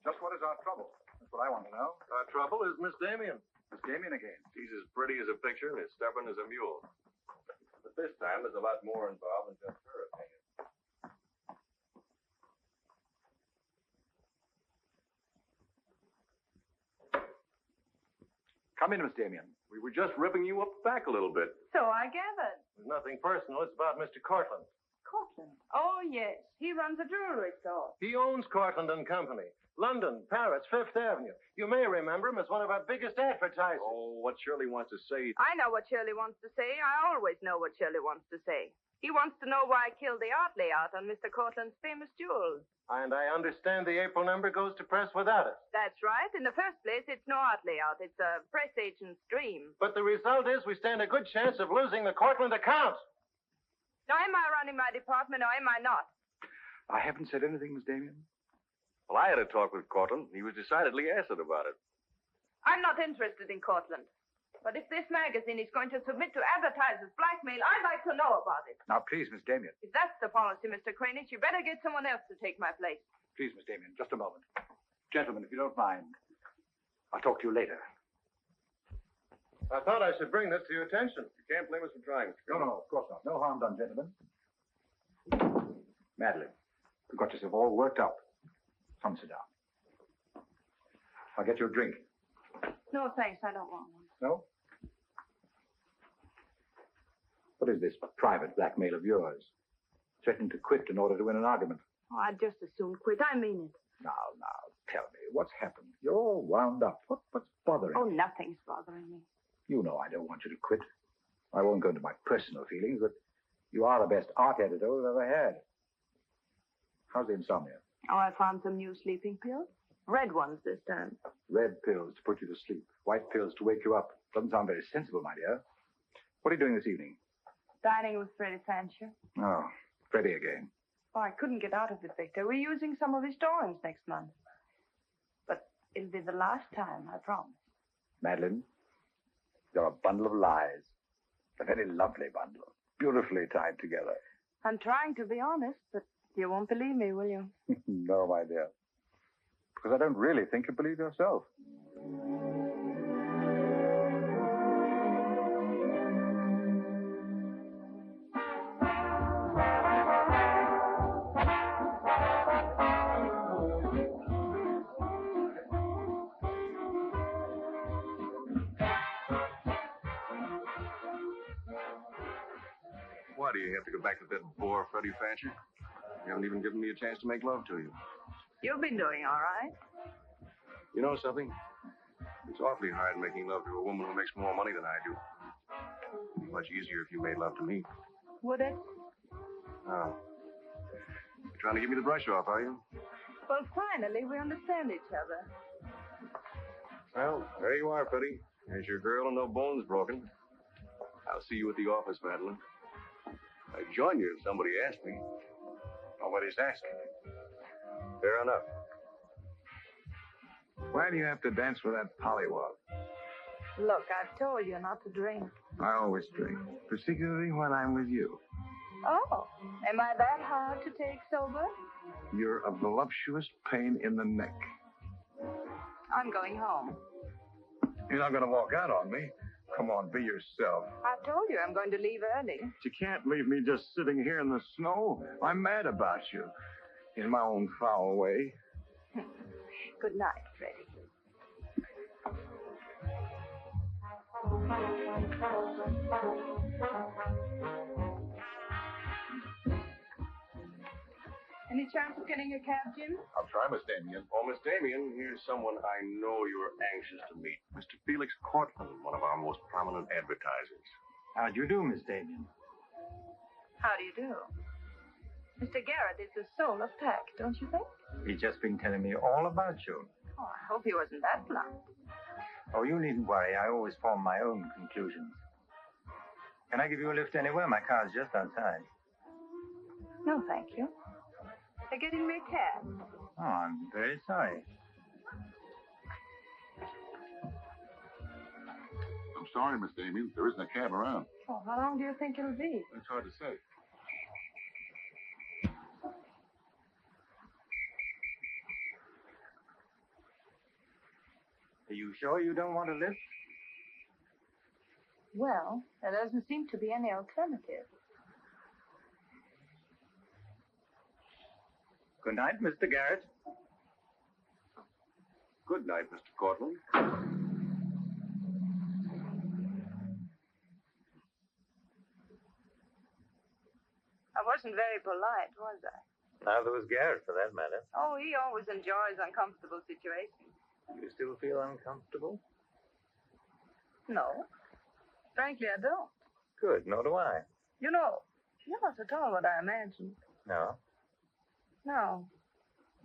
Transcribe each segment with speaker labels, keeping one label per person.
Speaker 1: Just what is our trouble? That's what I want to know.
Speaker 2: Our trouble is Miss Damien.
Speaker 1: Miss Damien again.
Speaker 2: She's as pretty as a picture and as stubborn as a mule. But this time, there's a lot more involved than just her opinion.
Speaker 1: Come in, Miss Damien.
Speaker 2: We were just ripping you up back a little bit.
Speaker 3: So I gathered.
Speaker 2: There's nothing personal. It's about Mr. Courtland.
Speaker 3: Courtland? Oh, yes. He runs a jewelry store.
Speaker 2: He owns Courtland and Company. London, Paris, Fifth Avenue. You may remember him as one of our biggest advertisers.
Speaker 1: Oh, what Shirley wants to say.
Speaker 3: I know what Shirley wants to say. I always know what Shirley wants to say. He wants to know why I killed the art layout on Mr. Courtland's famous jewels.
Speaker 2: And I understand the April number goes to press without it.
Speaker 3: That's right. In the first place, it's no art layout. It's a press agent's dream.
Speaker 2: But the result is we stand a good chance of losing the Courtland account.
Speaker 3: Now, am I running my department or am I not?
Speaker 1: I haven't said anything, Miss Damien.
Speaker 2: Well, I had a talk with Courtland. He was decidedly acid about it.
Speaker 3: I'm not interested in Courtland. But if this magazine is going to submit to advertisers' blackmail, I'd like to know about it.
Speaker 1: Now, please, Miss Damien.
Speaker 3: If that's the policy, Mr. Kranish, you better get someone else to take my place.
Speaker 1: Please, Miss Damien, just a moment. Gentlemen, if you don't mind, I'll talk to you later.
Speaker 2: I thought I should bring this to your attention. You can't blame us for trying.
Speaker 1: No, of course not. No harm done, gentlemen. Madeleine, you've got yourself all worked up. Come sit down. I'll get you a drink.
Speaker 3: No, thanks. I don't want one.
Speaker 1: No? What is this private blackmail of yours? Threatening to quit in order to win an argument.
Speaker 3: Oh, I'd just as soon quit. I mean it.
Speaker 1: Now, tell me, what's happened? You're all wound up. What's bothering you?
Speaker 3: Oh, nothing's bothering me.
Speaker 1: You know I don't want you to quit. I won't go into my personal feelings, but you are the best art editor we've ever had. How's the insomnia?
Speaker 3: Oh, I found some new sleeping pills. Red ones this time.
Speaker 1: Red pills to put you to sleep. White pills to wake you up. Doesn't sound very sensible, my dear. What are you doing this evening?
Speaker 3: Dining with Freddie Fancher.
Speaker 1: Oh, Freddie again.
Speaker 3: Oh, I couldn't get out of it, Victor. We're using some of his drawings next month. But it'll be the last time, I promise.
Speaker 1: Madeleine, you're a bundle of lies. A very lovely bundle. Beautifully tied together.
Speaker 3: I'm trying to be honest, but you won't believe me, will you?
Speaker 1: No, my dear. Because I don't really think you believe yourself.
Speaker 2: Why do you have to go back to that bore, Freddie Fancher? You haven't even given me a chance to make love to you.
Speaker 3: You've been doing all right.
Speaker 2: You know something? It's awfully hard making love to a woman who makes more money than I do. It'd be much easier if you made love to me.
Speaker 3: Would it?
Speaker 2: Oh. You're trying to give me the brush off, are you?
Speaker 3: Well, finally, we understand each other.
Speaker 2: Well, there you are, Freddie. There's your girl and no bones broken. I'll see you at the office, Madeleine. I'd join you if somebody asked me. Nobody's asking. Fair enough.
Speaker 1: Why do you have to dance with that pollywog?
Speaker 3: Look, I've told you not to drink.
Speaker 1: I always drink, particularly when I'm with you.
Speaker 3: Oh, am I that hard to take sober?
Speaker 1: You're a voluptuous pain in the neck.
Speaker 3: I'm going home.
Speaker 1: You're not going to walk out on me. Come on, be yourself.
Speaker 3: I've told you I'm going to leave early.
Speaker 1: You can't leave me just sitting here in the snow. I'm mad about you. In my own foul way.
Speaker 3: Good night, Freddie. Any chance of getting a cab, Jim?
Speaker 2: I'll try, Miss Damien. Oh, Miss Damien, here's someone I know you're anxious to meet. Mr. Felix Courtland, one of our most prominent advertisers.
Speaker 4: How do you do, Miss Damien?
Speaker 3: How do you do? Mr. Garet is the soul of tact, don't you think?
Speaker 4: He's just been telling me all about you.
Speaker 3: Oh, I hope he wasn't that blunt.
Speaker 4: Oh, you needn't worry. I always form my own conclusions. Can I give you a lift anywhere? My car's just outside.
Speaker 3: No, thank you. They're getting me a cab.
Speaker 4: Oh, I'm very sorry.
Speaker 5: I'm sorry, Miss Damien. There isn't a cab around.
Speaker 3: Oh, how long do you think it'll be?
Speaker 5: It's hard to say.
Speaker 4: Are you sure you don't want a lift?
Speaker 3: Well, there doesn't seem to be any alternative.
Speaker 4: Good night, Mr. Garet.
Speaker 2: Good night, Mr. Courtland.
Speaker 3: I wasn't very polite, was I?
Speaker 4: Neither was Garet, for that matter.
Speaker 3: Oh, he always enjoys uncomfortable situations.
Speaker 4: You still feel uncomfortable?
Speaker 3: No. Frankly, I don't.
Speaker 4: Good, nor do I.
Speaker 3: You know, you're not at all what I imagined.
Speaker 4: No?
Speaker 3: No.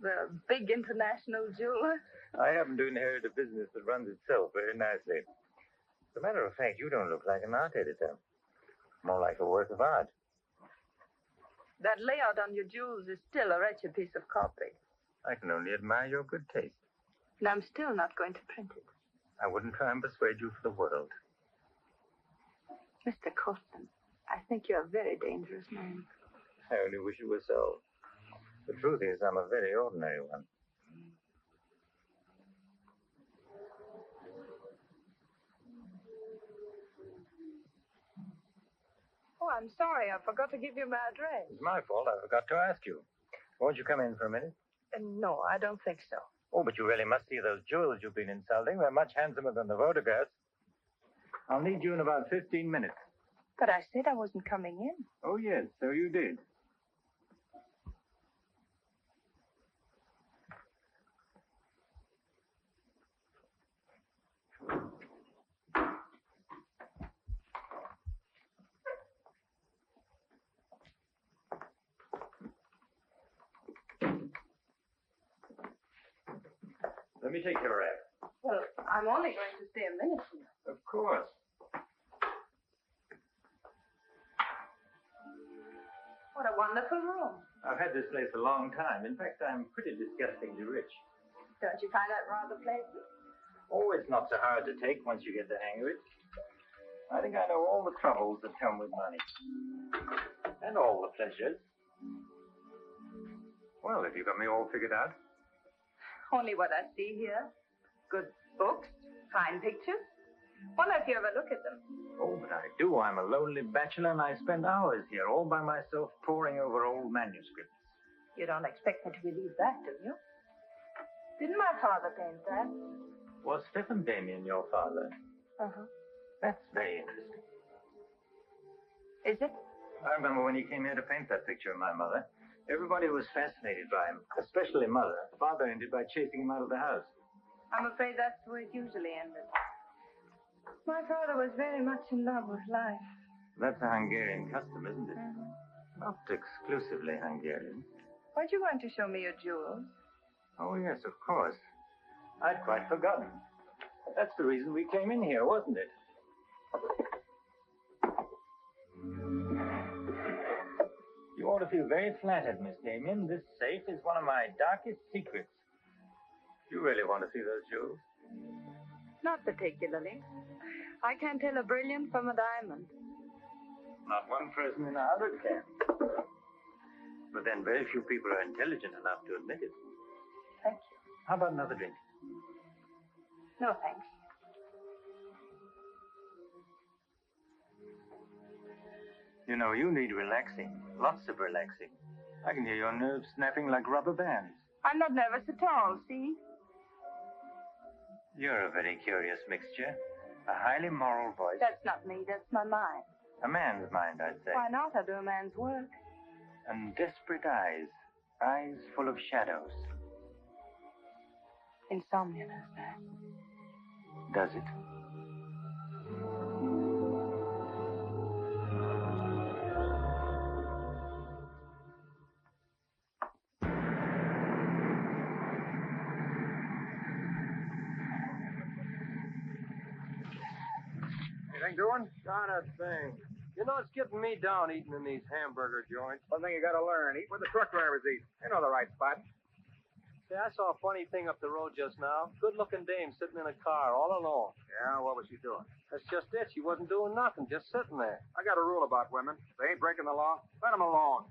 Speaker 3: The big international jeweler.
Speaker 4: I happen to inherit a business that runs itself very nicely. As a matter of fact, you don't look like an art editor. More like a work of art.
Speaker 3: That layout on your jewels is still a wretched piece of copy.
Speaker 4: I can only admire your good taste.
Speaker 3: And I'm still not going to print it.
Speaker 4: I wouldn't try and persuade you for the world.
Speaker 3: Mr. Courtland, I think you're a very dangerous man.
Speaker 4: I only wish it were so. The truth is, I'm a very ordinary one.
Speaker 3: Oh, I'm sorry. I forgot to give you my address.
Speaker 4: It's my fault. I forgot to ask you. Won't you come in for a minute?
Speaker 3: No, I don't think so.
Speaker 4: Oh, but you really must see those jewels you've been insulting. They're much handsomer than the photographs. I'll need you in about 15 minutes.
Speaker 3: But I said I wasn't coming in.
Speaker 4: Oh, yes, so you did. Let me take your wrap.
Speaker 3: Well, I'm only going to stay a minute here.
Speaker 4: Of course.
Speaker 3: What a wonderful room.
Speaker 4: I've had this place a long time. In fact, I'm pretty disgustingly rich.
Speaker 3: Don't you find that rather pleasant?
Speaker 4: Oh, it's not so hard to take once you get the hang of it. I think I know all the troubles that come with money. And all the pleasures. Well, have you got me all figured out?
Speaker 3: Only what I see here. Good books, fine pictures. Wonder if you ever look at them.
Speaker 4: Oh, but I do. I'm a lonely bachelor, and I spend hours here all by myself poring over old manuscripts.
Speaker 3: You don't expect me to believe that, do you? Didn't my father paint that?
Speaker 4: Was Stephen Damien your father?
Speaker 3: Uh-huh.
Speaker 4: That's very interesting.
Speaker 3: Is it?
Speaker 4: I remember when he came here to paint that picture of my mother. Everybody was fascinated by him, especially Mother. Father ended by chasing him out of the house.
Speaker 3: I'm afraid that's the way it usually ended. My father was very much in love with life.
Speaker 4: That's a Hungarian custom, isn't it?
Speaker 3: Mm-hmm.
Speaker 4: Not exclusively Hungarian.
Speaker 3: Weren't you going to show me your jewels?
Speaker 4: Oh, yes, of course. I'd quite forgotten. That's the reason we came in here, wasn't it? You ought to feel very flattered, Miss Damien. This safe is one of my darkest secrets. You really want to see those jewels?
Speaker 3: Not particularly. I can't tell a brilliant from a diamond.
Speaker 4: Not one person in 100 can. But then very few people are intelligent enough to admit it.
Speaker 3: Thank you.
Speaker 4: How about another drink?
Speaker 3: No, thanks.
Speaker 4: You know, you need relaxing. Lots of relaxing. I can hear your nerves snapping like rubber bands.
Speaker 3: I'm not nervous at all, see?
Speaker 4: You're a very curious mixture. A highly moral voice.
Speaker 3: That's not me, that's my mind.
Speaker 4: A man's mind, I'd say.
Speaker 3: Why not? I do a man's work.
Speaker 4: And desperate eyes. Eyes full of shadows.
Speaker 3: Insomnia does that.
Speaker 4: Does it?
Speaker 6: Anything doing?
Speaker 7: Not a thing. You know, it's getting me down eating in these hamburger joints.
Speaker 6: One thing you gotta learn, eat where the truck drivers eat. They know the right spot.
Speaker 7: See, I saw a funny thing up the road just now. Good-looking dame sitting in a car all alone.
Speaker 6: Yeah, what was she doing?
Speaker 7: That's just it. She wasn't doing nothing, just sitting there.
Speaker 6: I got a rule about women. If they ain't breaking the law, let them alone.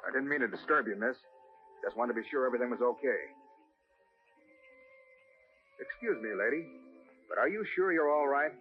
Speaker 6: I didn't mean to disturb you, miss. Just wanted to be sure everything was okay. Excuse me, lady, but are you sure you're all right?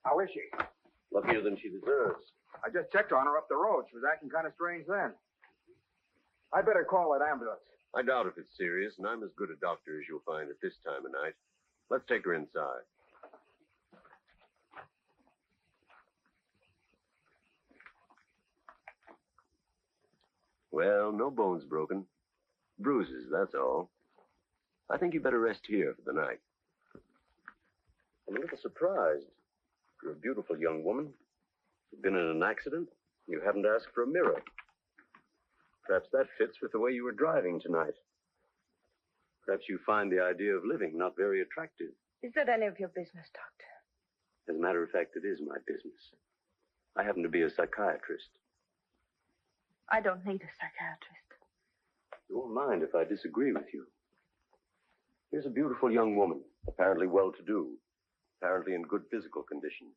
Speaker 6: How is she?
Speaker 2: Luckier than she deserves.
Speaker 6: I just checked on her up the road. She was acting kind of strange then. I'd better call that ambulance.
Speaker 2: I doubt if it's serious, and I'm as good a doctor as you'll find at this time of night. Let's take her inside. Well, no bones broken. Bruises, that's all. I think you better rest here for the night. I'm a little surprised. You're a beautiful young woman. You've been in an accident. You haven't asked for a mirror. Perhaps that fits with the way you were driving tonight. Perhaps you find the idea of living not very attractive.
Speaker 3: Is that any of your business, Doctor?
Speaker 2: As a matter of fact, it is my business. I happen to be a psychiatrist.
Speaker 3: I don't need a psychiatrist.
Speaker 2: You won't mind if I disagree with you. Here's a beautiful young woman, apparently well-to-do, apparently in good physical condition,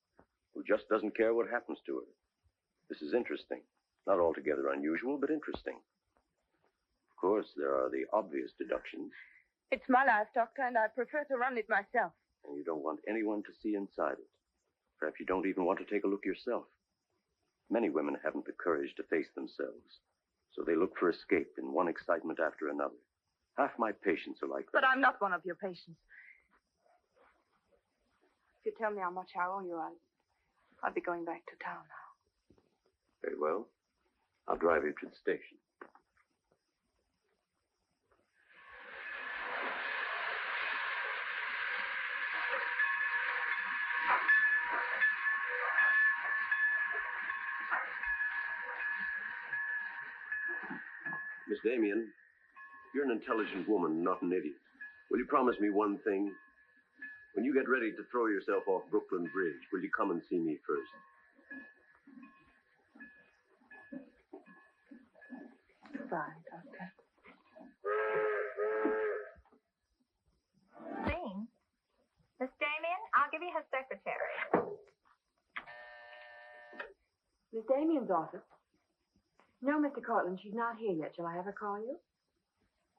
Speaker 2: who just doesn't care what happens to her. This is interesting. Not altogether unusual, but interesting. Of course, there are the obvious deductions.
Speaker 3: It's my life, Doctor, and I prefer to run it myself.
Speaker 2: And you don't want anyone to see inside it. Perhaps you don't even want to take a look yourself. Many women haven't the courage to face themselves, so they look for escape in one excitement after another. Half my patients are like that.
Speaker 3: But I'm not one of your patients. If you tell me how much I owe you, I'll be going back to town now.
Speaker 2: Very well. I'll drive you to the station. Miss Damien, you're an intelligent woman, not an idiot. Will you promise me one thing? When you get ready to throw yourself off Brooklyn Bridge, will you come and see me first?
Speaker 3: Goodbye, Doctor.
Speaker 8: Jean? Miss Damien, I'll give you her secretary.
Speaker 9: Miss Damien's office? No, Mr. Courtland, she's not here yet. Shall I have her call you?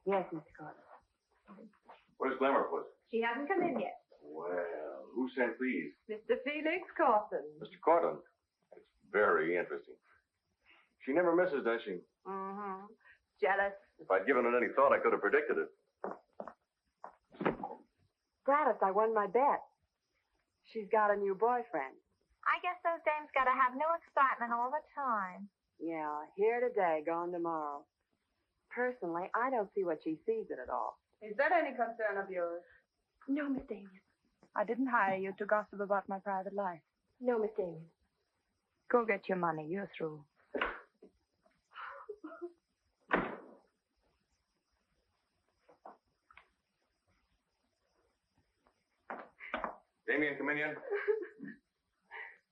Speaker 9: Yes, Mr. Courtland.
Speaker 2: Where's Glamour Puss?
Speaker 8: She hasn't come in yet.
Speaker 2: Well, who sent these?
Speaker 3: Mr. Felix Courtland.
Speaker 2: Mr. Courtland. That's very interesting. She never misses, does she?
Speaker 3: Mm-hmm. Jealous.
Speaker 2: If I'd given it any thought, I could have predicted it.
Speaker 9: Gladys, I won my bet. She's got a new boyfriend.
Speaker 8: I guess those dames gotta have new excitement all the time.
Speaker 9: Yeah, here today, gone tomorrow. Personally, I don't see what she sees in it all.
Speaker 3: Is that any concern of yours?
Speaker 9: No, Miss Damien.
Speaker 3: I didn't hire you to gossip about my private life.
Speaker 9: No, Miss Damien.
Speaker 3: Go get your money. You're through.
Speaker 2: Damien, come in yet?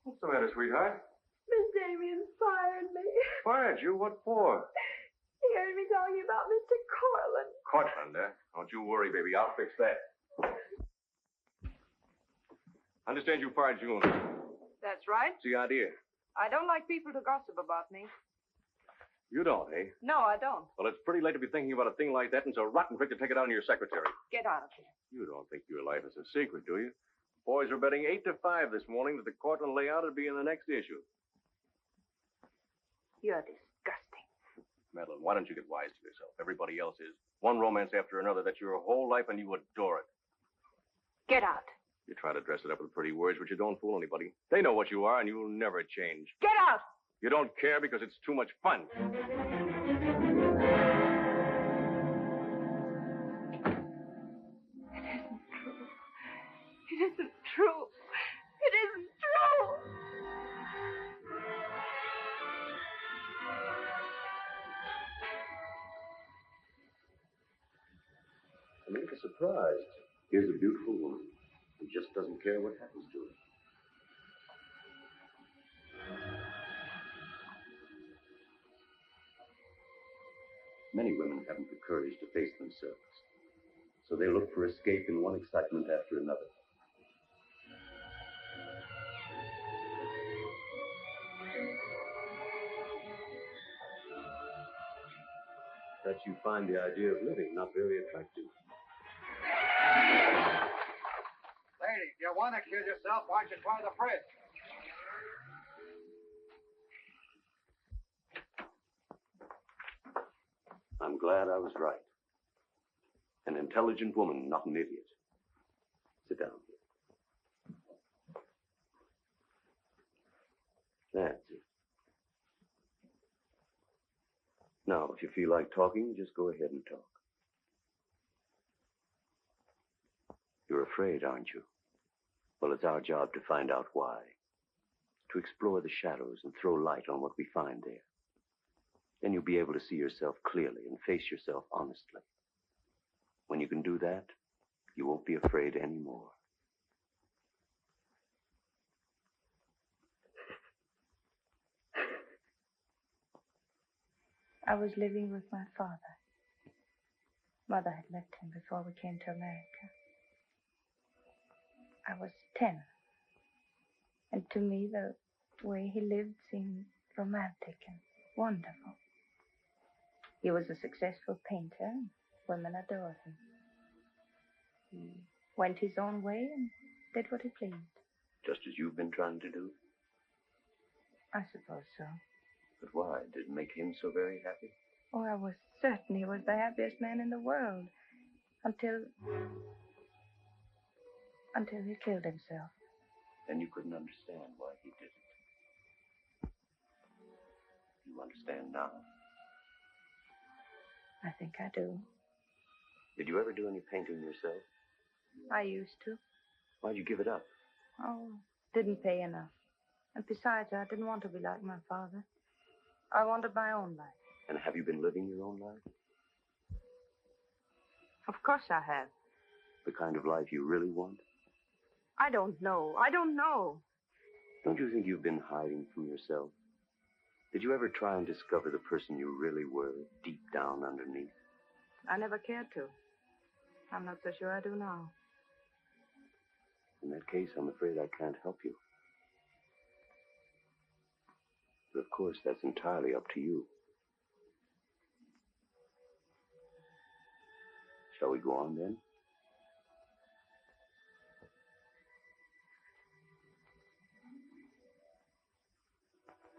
Speaker 2: What's the matter, sweetheart?
Speaker 9: Miss Damien fired me.
Speaker 2: Fired you? What for?
Speaker 9: He heard me talking about Mr. Courtland.
Speaker 2: Courtland, eh? Don't you worry, baby. I'll fix that. Understand you fired June.
Speaker 3: That's right.
Speaker 2: What's the idea?
Speaker 3: I don't like people to gossip about me.
Speaker 2: You don't, eh?
Speaker 3: No, I don't.
Speaker 2: Well, it's pretty late to be thinking about a thing like that, and so rotten quick to take it out on your secretary.
Speaker 3: Get out of here.
Speaker 2: You don't think your life is a secret, do you? Boys are betting 8-5 this morning that the Courtland layout will be in the next issue.
Speaker 3: You're disgusting.
Speaker 2: Madeleine, why don't you get wise to yourself? Everybody else is. One romance after another. That's your whole life, and you adore it.
Speaker 3: Get out.
Speaker 2: You try to dress it up with pretty words, but you don't fool anybody. They know what you are, and you'll never change.
Speaker 3: Get out.
Speaker 2: You don't care because it's too much fun.
Speaker 3: It isn't true. It isn't true.
Speaker 2: I mean, it's surprised. Here's a beautiful woman who just doesn't care what happens to her. Many women haven't the courage to face themselves, so they look for escape in one excitement after another. That you find the idea of living not very attractive.
Speaker 6: Lady, if you want to kill yourself, why don't you try the fridge?
Speaker 2: I'm glad I was right. An intelligent woman, not an idiot. Sit down. That's it. Now, if you feel like talking, just go ahead and talk. You're afraid, aren't you? Well, it's our job to find out why. To explore the shadows and throw light on what we find there. Then you'll be able to see yourself clearly and face yourself honestly. When you can do that, you won't be afraid anymore.
Speaker 3: I was living with my father. Mother had left him before we came to America. I was 10. And to me, the way he lived seemed romantic and wonderful. He was a successful painter, and women adored him. He went his own way and did what he pleased.
Speaker 2: Just as you've been trying to do?
Speaker 3: I suppose so.
Speaker 2: But why? Did it make him so very happy?
Speaker 3: Oh, I was certain he was the happiest man in the world. Until he killed himself.
Speaker 2: Then you couldn't understand why he did it. You understand now?
Speaker 3: I think I do.
Speaker 2: Did you ever do any painting yourself?
Speaker 3: I used to.
Speaker 2: Why'd you give it up?
Speaker 3: Oh, didn't pay enough. And besides, I didn't want to be like my father. I wanted my own life.
Speaker 2: And have you been living your own life?
Speaker 3: Of course I have.
Speaker 2: The kind of life you really want?
Speaker 3: I don't know. I don't know.
Speaker 2: Don't you think you've been hiding from yourself? Did you ever try and discover the person you really were, deep down underneath?
Speaker 3: I never cared to. I'm not so sure I do now.
Speaker 2: In that case, I'm afraid I can't help you. But of course, that's entirely up to you. Shall we go on then?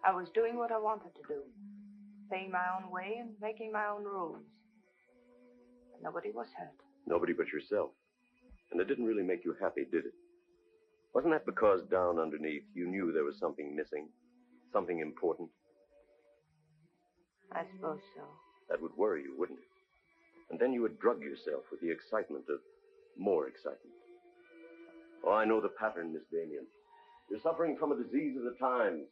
Speaker 3: I was doing what I wanted to do. Paying my own way and making my own rules. Nobody was hurt.
Speaker 2: Nobody but yourself. And it didn't really make you happy, did it? Wasn't that because down underneath you knew there was something missing? Something important?
Speaker 3: I suppose so.
Speaker 2: That would worry you, wouldn't it? And then you would drug yourself with the excitement of more excitement. Oh, I know the pattern, Miss Damien. You're suffering from a disease of the times,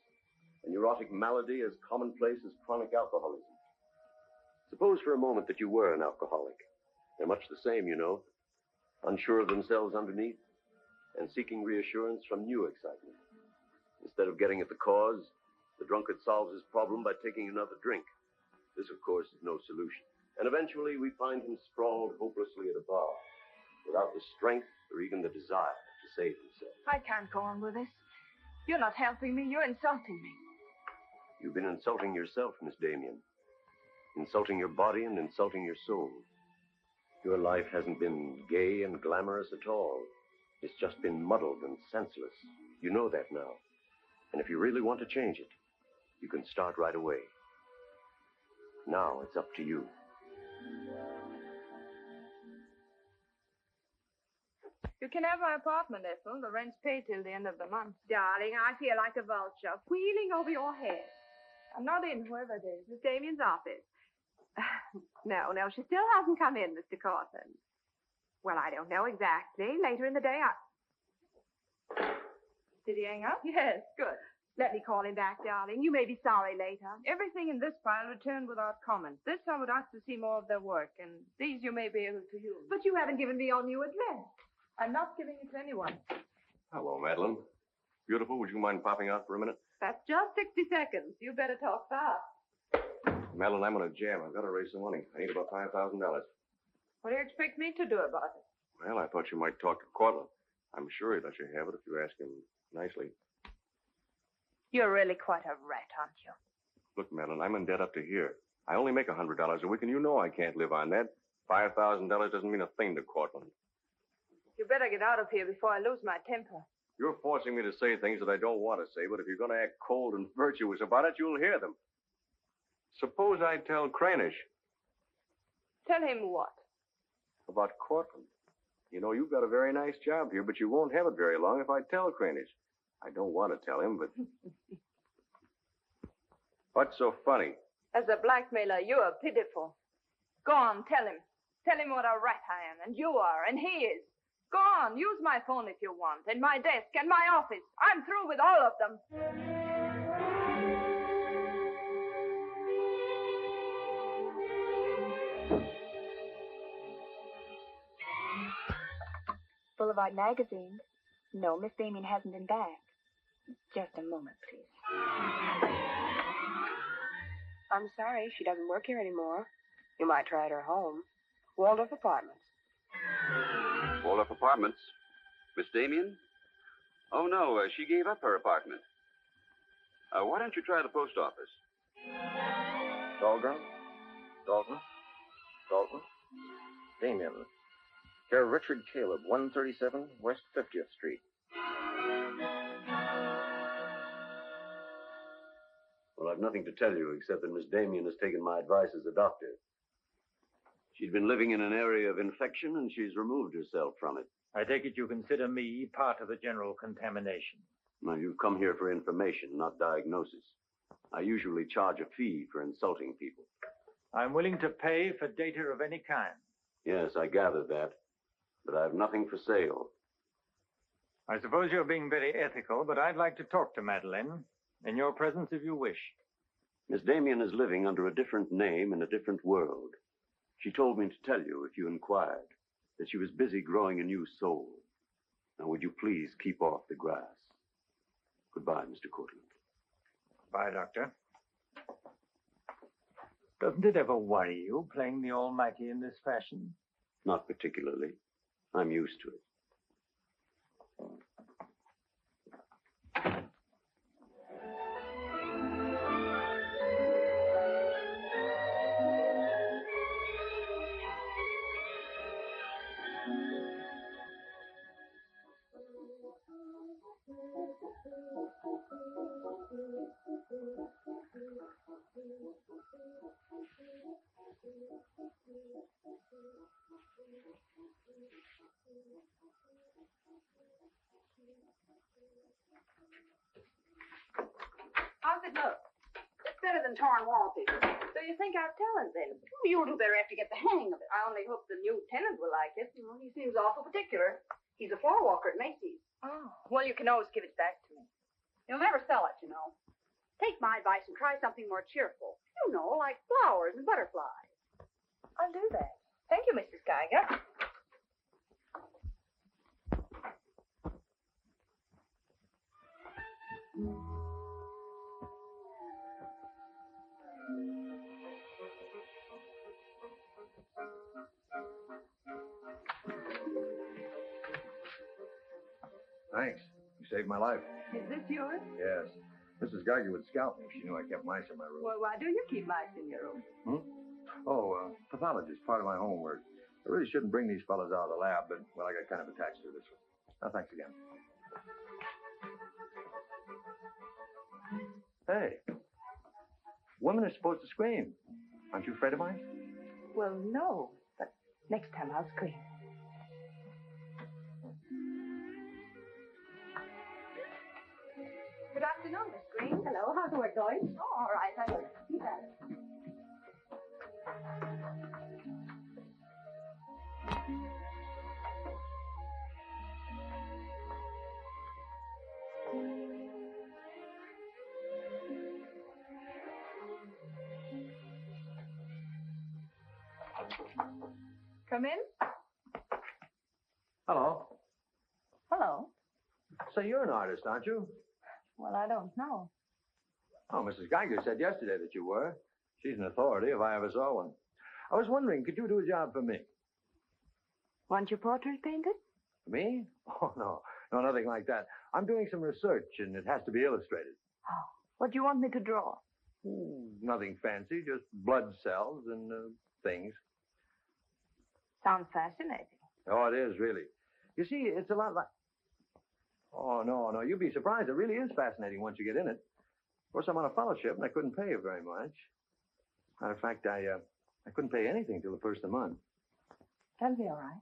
Speaker 2: a neurotic malady as commonplace as chronic alcoholism. Suppose for a moment that you were an alcoholic. They're much the same, you know. Unsure of themselves underneath and seeking reassurance from new excitement. Instead of getting at the cause, the drunkard solves his problem by taking another drink. This, of course, is no solution. And eventually we find him sprawled hopelessly at a bar, without the strength or even the desire to save himself.
Speaker 3: I can't go on with this. You're not helping me. You're insulting me.
Speaker 2: You've been insulting yourself, Miss Damien. Insulting your body and insulting your soul. Your life hasn't been gay and glamorous at all. It's just been muddled and senseless. You know that now. And if you really want to change it, you can start right away. Now it's up to you.
Speaker 3: You can have my apartment, Ethel. The rent's paid till the end of the month.
Speaker 9: Darling, I feel like a vulture wheeling over your head.
Speaker 3: I'm not in, whoever it is.
Speaker 9: Miss Damien's office. No, she still hasn't come in, Mr. Courtland. Well, I don't know exactly. Later in the day,
Speaker 3: Did he hang up?
Speaker 9: Yes, good. Let me call him back, darling. You may be sorry later.
Speaker 3: Everything in this file returned without comment. This I would ask to see more of their work, and these you may be able to use.
Speaker 9: But you haven't given me your new address.
Speaker 3: I'm not giving it to anyone.
Speaker 2: Hello, Madeleine. Beautiful, would you mind popping out for a minute?
Speaker 9: That's just 60 seconds. You better talk fast.
Speaker 2: Madeline, I'm on a jam. I've got to raise some money. I need about $5,000.
Speaker 3: What do you expect me to do about it?
Speaker 2: Well, I thought you might talk to Courtland. I'm sure he'd let you have it if you ask him nicely.
Speaker 3: You're really quite a rat, aren't you?
Speaker 2: Look, Madeline, I'm in debt up to here. I only make $100 a week, and you know I can't live on that. $5,000 doesn't mean a thing to Courtland.
Speaker 3: You better get out of here before I lose my temper.
Speaker 2: You're forcing me to say things that I don't want to say, but if you're going to act cold and virtuous about it, you'll hear them. Suppose I tell Kranish.
Speaker 3: Tell him what?
Speaker 2: About Courtland. You know, you've got a very nice job here, but you won't have it very long if I tell Kranish. I don't want to tell him, but... What's so funny?
Speaker 3: As a blackmailer, you are pitiful. Go on, tell him. Tell him what a rat I am, and you are, and he is. Go on, use my phone if you want, and my desk, and my office. I'm through with all of them.
Speaker 8: Boulevard magazine. No, Miss Damien hasn't been back. Just a moment, please.
Speaker 9: I'm sorry, she doesn't work here anymore. You might try at her home. Waldorf Apartments.
Speaker 10: Waldorf Apartments? Miss Damien? Oh, no, she gave up her apartment. Why don't you try the post office?
Speaker 6: Dalton? Damien. Care Richard Caleb, 137 West 50th Street.
Speaker 2: Well, I've nothing to tell you except that Miss Damien has taken my advice as a doctor. She'd been living in an area of infection, and she's removed herself from it.
Speaker 4: I take it you consider me part of the general contamination.
Speaker 2: Now, you've come here for information, not diagnosis.
Speaker 10: I usually charge a fee for insulting people.
Speaker 4: I'm willing to pay for data of any kind.
Speaker 10: Yes, I gathered that. But I have nothing for sale.
Speaker 4: I suppose you're being very ethical, but I'd like to talk to Madeleine. In your presence, if you wish.
Speaker 10: Miss Damien is living under a different name in a different world. She told me to tell you, if you inquired, that she was busy growing a new soul. Now, would you please keep off the grass? Goodbye, Mr. Courtland.
Speaker 4: Bye, Doctor. Doesn't it ever worry you, playing the Almighty in this fashion?
Speaker 10: Not particularly. I'm used to it.
Speaker 11: How's it look? It's better than torn wallpaper. So you think I'll tell him then? You'll do better after you get the hang of it. I only hope the new tenant will like it. He seems awful particular. He's a floor walker at Macy's.
Speaker 3: Oh, well, you can always give it back to me.
Speaker 11: He'll never sell it, you know. Take my advice and try something more cheerful. You know, like flowers and butterflies.
Speaker 3: I'll do that. Thank you, Mrs. Geiger.
Speaker 2: Thanks. You saved my life.
Speaker 11: Is this yours?
Speaker 2: Yes. Mrs. Geiger would scalp me if she knew I kept mice in my room.
Speaker 11: Well, why do you keep mice in your room?
Speaker 2: Pathology is part of my homework. I really shouldn't bring these fellas out of the lab, but, well, I got kind of attached to this one. Now, thanks again. Hey. Women are supposed to scream. Aren't you afraid of mice?
Speaker 3: Well, no, but next time I'll scream.
Speaker 11: Good afternoon, Miss Green. Hello, how's the work going? Oh, all right, I will. You got it. Come in.
Speaker 2: Hello.
Speaker 3: Hello.
Speaker 2: So you're an artist, aren't you?
Speaker 3: Well, I don't know.
Speaker 2: Oh, Mrs. Geiger said yesterday that you were. She's an authority if I ever saw one. I was wondering, could you do a job for me?
Speaker 3: Want your portrait painted?
Speaker 2: Me? Oh, no. No, nothing like that. I'm doing some research, and it has to be illustrated.
Speaker 3: Oh, what do you want me to draw?
Speaker 2: Nothing fancy, just blood cells and things.
Speaker 3: Sounds fascinating.
Speaker 2: Oh, it is, really. You see, it's a lot like... Oh, no, you'd be surprised. It really is fascinating once you get in it. Of course, I'm on a fellowship, and I couldn't pay you very much. Matter of fact, I couldn't pay anything till the first of the month.
Speaker 3: That'll be all right.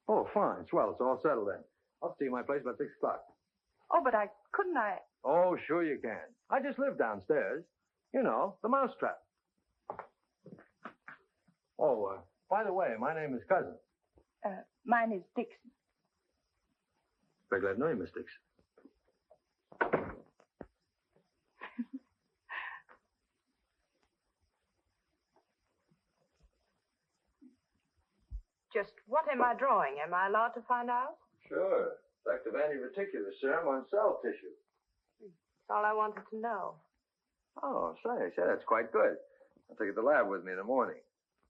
Speaker 2: Oh, fine. Swell. It's all settled then. I'll see you at my place about 6 o'clock.
Speaker 3: Oh, but couldn't I...
Speaker 2: Oh, sure you can. I just live downstairs. You know, the mousetrap. Oh, by the way, my name is Cousin.
Speaker 3: Mine is Dixon.
Speaker 2: Very glad to know you, Miss Dixon.
Speaker 3: Just what am I drawing? Am I allowed to find out?
Speaker 2: Sure. Effective anti-reticular serum on cell tissue.
Speaker 3: That's all I wanted to know.
Speaker 2: Oh, say, that's quite good. I'll take it to the lab with me in the morning.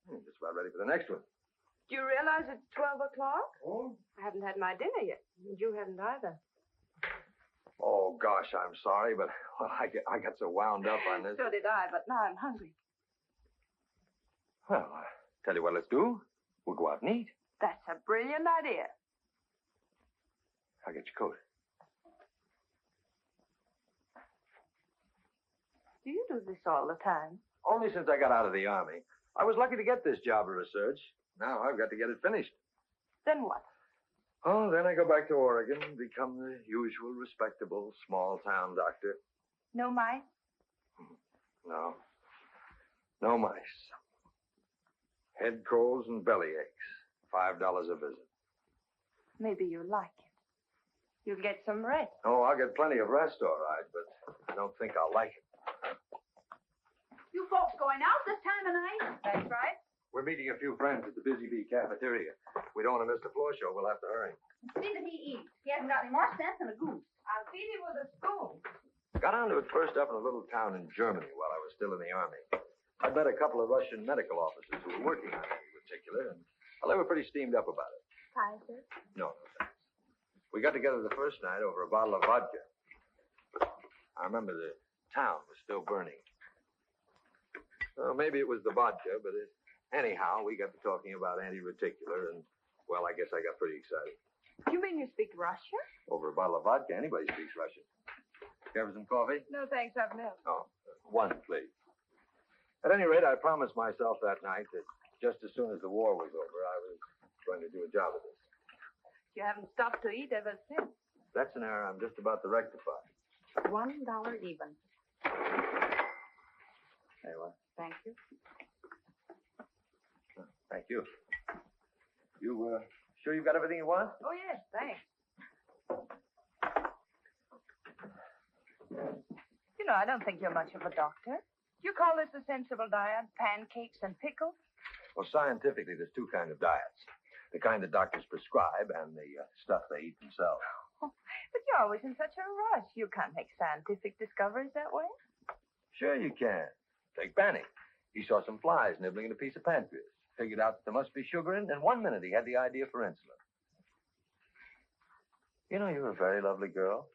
Speaker 2: Just about ready for the next one.
Speaker 3: Do you realize it's 12 o'clock?
Speaker 2: Oh?
Speaker 3: I haven't had my dinner yet. And you haven't either.
Speaker 2: Oh, gosh, I'm sorry, but well, I got so wound up on this.
Speaker 3: So did I, but now I'm hungry.
Speaker 2: Well, tell you what let's do. We'll go out and eat.
Speaker 3: That's a brilliant idea.
Speaker 2: I'll get your coat.
Speaker 3: Do you do this all the time?
Speaker 2: Only since I got out of the Army. I was lucky to get this job of research. Now I've got to get it finished.
Speaker 3: Then what?
Speaker 2: Oh, then I go back to Oregon and become the usual respectable small-town doctor.
Speaker 3: No mice?
Speaker 1: No. No mice. Head colds and belly aches. $5 a visit.
Speaker 3: Maybe you like it. You'll get some rest.
Speaker 1: Oh, I'll get plenty of rest, all right, but I don't think I'll like it.
Speaker 11: You folks going out this time of night?
Speaker 3: That's right.
Speaker 1: We're meeting a few friends at the Busy Bee cafeteria. We don't want to miss the floor show. We'll have to hurry.
Speaker 11: See that he eats. He hasn't got any more sense than a goose.
Speaker 3: I'll feed him with a spoon.
Speaker 1: Got onto it first up in a little town in Germany while I was still in the army. I met a couple of Russian medical officers who were working on it in particular, and well, they were pretty steamed up about it.
Speaker 3: Kaiser?
Speaker 1: No, thanks. We got together the first night over a bottle of vodka. I remember the town was still burning. Well, maybe it was the vodka, but anyhow, we got to talking about anti-reticular, and, well, I guess I got pretty excited.
Speaker 3: You mean you speak Russian?
Speaker 1: Over a bottle of vodka, anybody speaks Russian. You have some coffee?
Speaker 3: No, thanks, I've milk.
Speaker 1: Oh, one, please. At any rate, I promised myself that night that just as soon as the war was over, I was going to do a job of this.
Speaker 3: You haven't stopped to eat ever since.
Speaker 1: That's an error I'm just about to rectify.
Speaker 3: $1 even.
Speaker 1: There you are.
Speaker 3: Thank you.
Speaker 1: Thank you. You, sure you've got everything you want?
Speaker 3: Oh, yes, thanks. You know, I don't think you're much of a doctor. You call this a sensible diet? Pancakes and pickles?
Speaker 1: Well, scientifically, there's two kinds of diets. The kind that doctors prescribe and the stuff they eat themselves.
Speaker 3: Oh, but you're always in such a rush. You can't make scientific discoveries that way.
Speaker 1: Sure you can. Take Banning. He saw some flies nibbling at a piece of pancreas. Figured out that there must be sugar in it. In 1 minute, he had the idea for insulin. You know, you're a very lovely girl.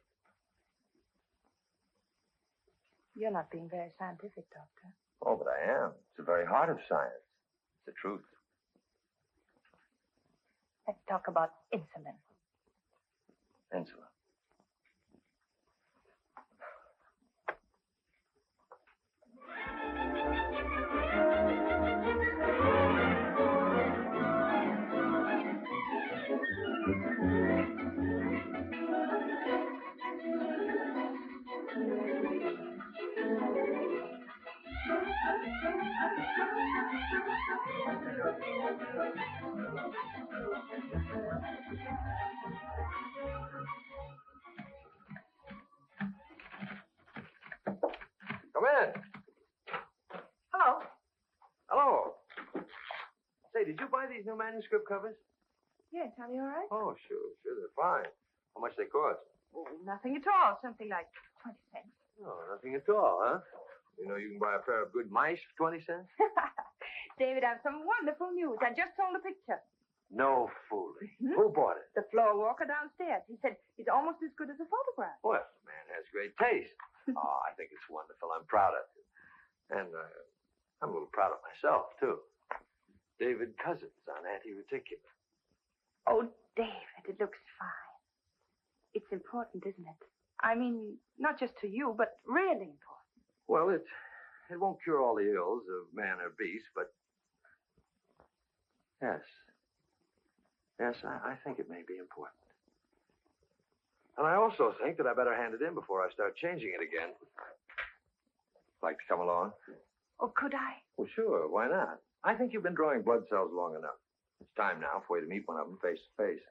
Speaker 3: You're not being very scientific, Doctor.
Speaker 1: Oh, but I am. It's the very heart of science. It's the truth.
Speaker 3: Let's talk about insulin.
Speaker 1: Insulin. Come in.
Speaker 3: Hello.
Speaker 1: Hello. Say, did you buy these new manuscript covers?
Speaker 3: Yes, are they all right?
Speaker 1: Oh, sure, they're fine. How much they cost?
Speaker 3: Oh, nothing at all. Something like 20 cents.
Speaker 1: Oh, nothing at all, huh? You know you can buy a pair of good mice for 20 cents?
Speaker 3: David, I have some wonderful news. I just sold a picture.
Speaker 1: No fooling. Who bought it?
Speaker 3: The floor walker downstairs. He said it's almost as good as a photograph.
Speaker 1: Well, the man has great taste. Oh, I think it's wonderful. I'm proud of him. And I'm a little proud of myself, too. David Cousins on anti-reticular.
Speaker 3: Oh, David, it looks fine. It's important, isn't it? I mean, not just to you, but really important.
Speaker 1: Well, it won't cure all the ills of man or beast, but yes. Yes, I think it may be important. And I also think that I better hand it in before I start changing it again. Like to come along?
Speaker 3: Oh, could I?
Speaker 1: Well, sure. Why not? I think you've been drawing blood cells long enough. It's time now for you to meet one of them face to face.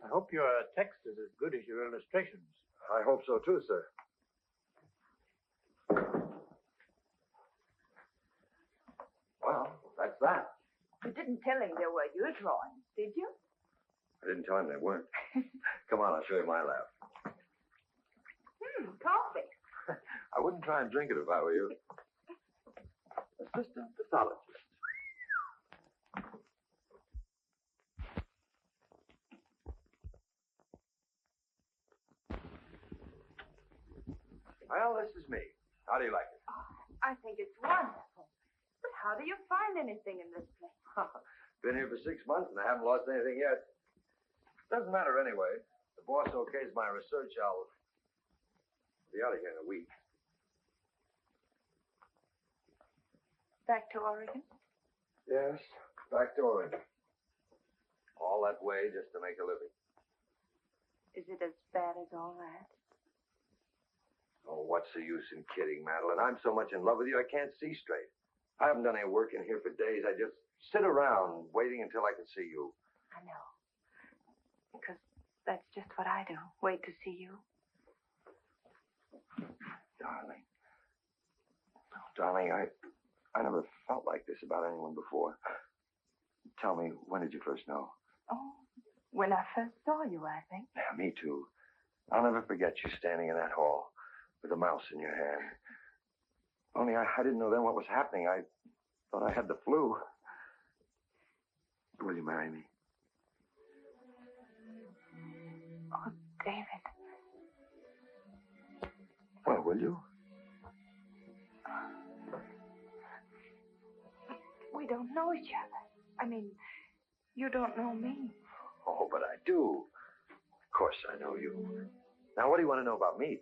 Speaker 4: I hope your text is as good as your illustrations.
Speaker 1: I hope so, too, sir. Well, that's that.
Speaker 3: You didn't tell him they were your drawings, did you?
Speaker 1: I didn't tell him they weren't. Come on, I'll show you my lab.
Speaker 3: Coffee.
Speaker 1: I wouldn't try and drink it if I were you. Assistant pathologist. Well, this is me. How do you like it?
Speaker 3: I think it's wonderful. But how do you find anything in this place?
Speaker 1: Been here for 6 months and I haven't lost anything yet. Doesn't matter anyway. If the boss okays my research, I'll be out of here in a week.
Speaker 3: Back to Oregon?
Speaker 1: Yes, back to Oregon. All that way just to make a living.
Speaker 3: Is it as bad as all that?
Speaker 1: Oh, what's the use in kidding, Madeleine? I'm so much in love with you, I can't see straight. I haven't done any work in here for days. I just sit around waiting until I can see you.
Speaker 3: I know. Because that's just what I do. Wait to see you.
Speaker 1: Darling. Oh, darling, I never felt like this about anyone before. Tell me, when did you first know?
Speaker 3: Oh, when I first saw you, I think.
Speaker 1: Yeah, me too. I'll never forget you standing in that hall with a mouse in your hand. Only I didn't know then what was happening. I thought I had the flu. Will you marry me?
Speaker 3: Oh, David.
Speaker 1: Well, will you?
Speaker 3: We don't know each other. I mean, you don't know me.
Speaker 1: Oh, but I do. Of course I know you. Now, what do you want to know about me?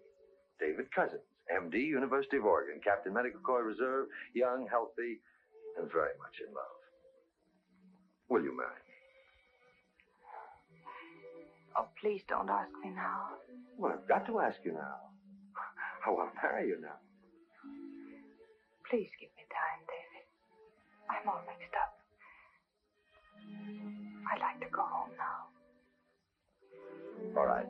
Speaker 1: David Cousins, M.D., University of Oregon, Captain Medical Corps Reserve, young, healthy, and very much in love. Will you marry me?
Speaker 3: Oh, please don't ask me now.
Speaker 1: Well, I've got to ask you now. I want to marry you now.
Speaker 3: Please give me time, David. I'm all mixed up. I'd like to go home now.
Speaker 1: All right.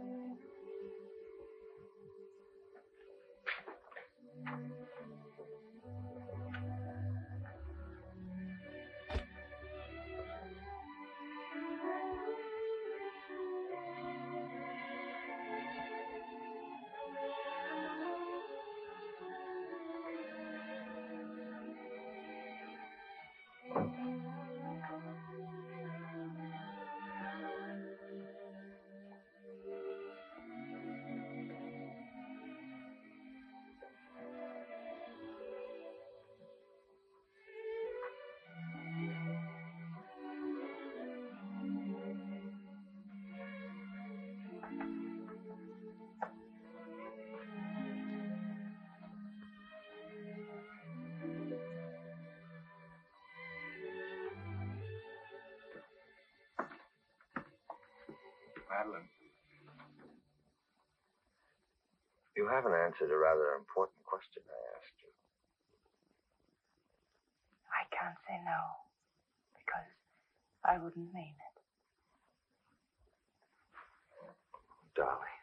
Speaker 1: Madeleine, you haven't answered a rather important question I asked you.
Speaker 3: I can't say no, because I wouldn't mean it.
Speaker 1: Darling.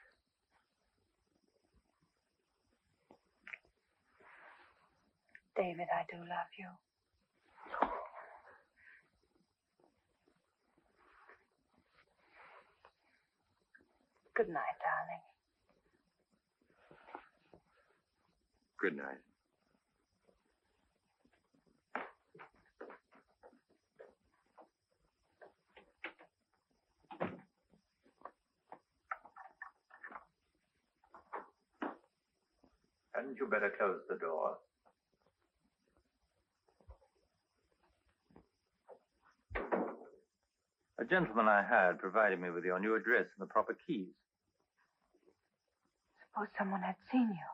Speaker 3: David, I do love you. Good night, darling.
Speaker 1: Good night.
Speaker 4: Hadn't you better close the door? A gentleman I hired provided me with your new address and the proper keys.
Speaker 3: Suppose someone had seen you.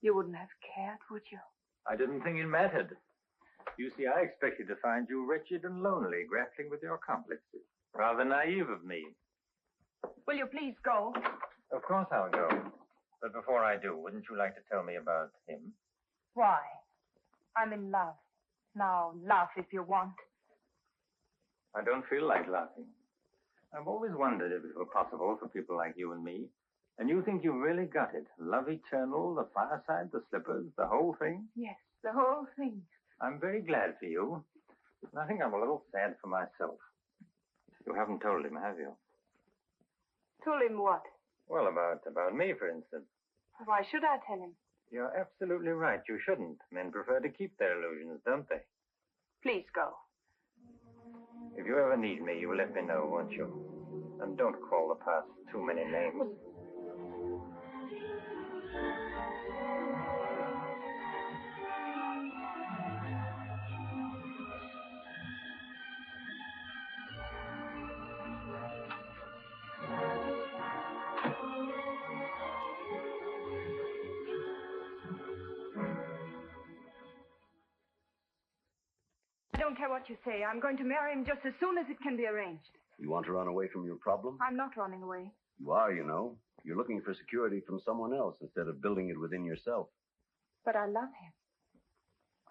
Speaker 3: You wouldn't have cared, would you?
Speaker 4: I didn't think it mattered. You see, I expected to find you wretched and lonely, grappling with your complexes. Rather naive of me.
Speaker 3: Will you please go?
Speaker 4: Of course I'll go. But before I do, wouldn't you like to tell me about him?
Speaker 3: Why? I'm in love. Now, laugh if you want.
Speaker 4: I don't feel like laughing. I've always wondered if it were possible for people like you and me. And you think you really got it? Love eternal, the fireside, the slippers, the whole thing?
Speaker 3: Yes, the whole thing.
Speaker 4: I'm very glad for you. And I think I'm a little sad for myself. You haven't told him, have you?
Speaker 3: Told him what?
Speaker 4: Well, about me, for instance.
Speaker 3: Why should I tell him?
Speaker 4: You're absolutely right. You shouldn't. Men prefer to keep their illusions, don't they?
Speaker 3: Please go.
Speaker 4: If you ever need me, you let me know, won't you? And don't call the past too many names.
Speaker 3: don't care what you say. I'm going to marry him just as soon as it can be arranged.
Speaker 10: You want to run away from your problem?
Speaker 3: I'm not running away.
Speaker 10: You are, you know. You're looking for security from someone else instead of building it within yourself.
Speaker 3: But I love him.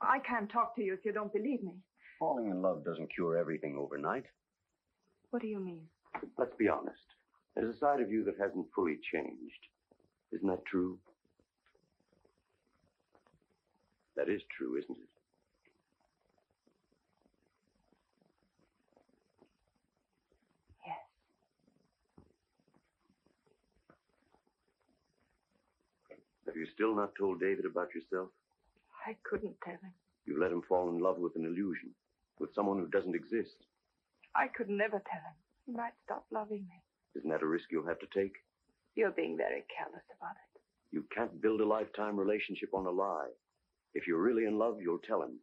Speaker 3: I can't talk to you if you don't believe me.
Speaker 10: Falling in love doesn't cure everything overnight.
Speaker 3: What do you mean?
Speaker 10: Let's be honest. There's a side of you that hasn't fully changed. Isn't that true? That is true, isn't it?
Speaker 3: Yes.
Speaker 10: Have you still not told David about yourself?
Speaker 3: I couldn't tell him.
Speaker 10: You let him fall in love with an illusion, with someone who doesn't exist.
Speaker 3: I could never tell him. He might stop loving me.
Speaker 10: Isn't that a risk you'll have to take?
Speaker 3: You're being very careless about it.
Speaker 10: You can't build a lifetime relationship on a lie. If you're really in love, you'll tell him.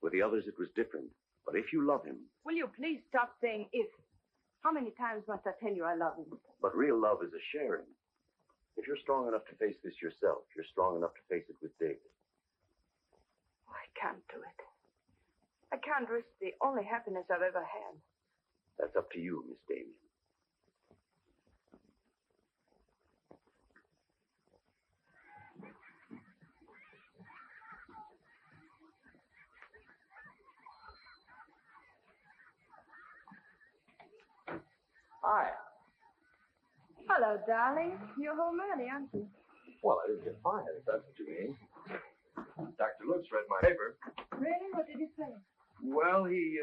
Speaker 10: With the others, it was different. But if you love him...
Speaker 3: Will you please stop saying if? How many times must I tell you I love him?
Speaker 10: But real love is a sharing. If you're strong enough to face this yourself, you're strong enough to face it with David.
Speaker 3: I can't do it. I can't risk the only happiness I've ever had.
Speaker 10: That's up to you, Miss Damien.
Speaker 1: Hi.
Speaker 3: Hello, darling. You're home early, aren't you?
Speaker 1: Well, I didn't get fired, if that's what you mean. Dr. Lutz read my paper.
Speaker 3: Really? What did he say?
Speaker 1: Well, he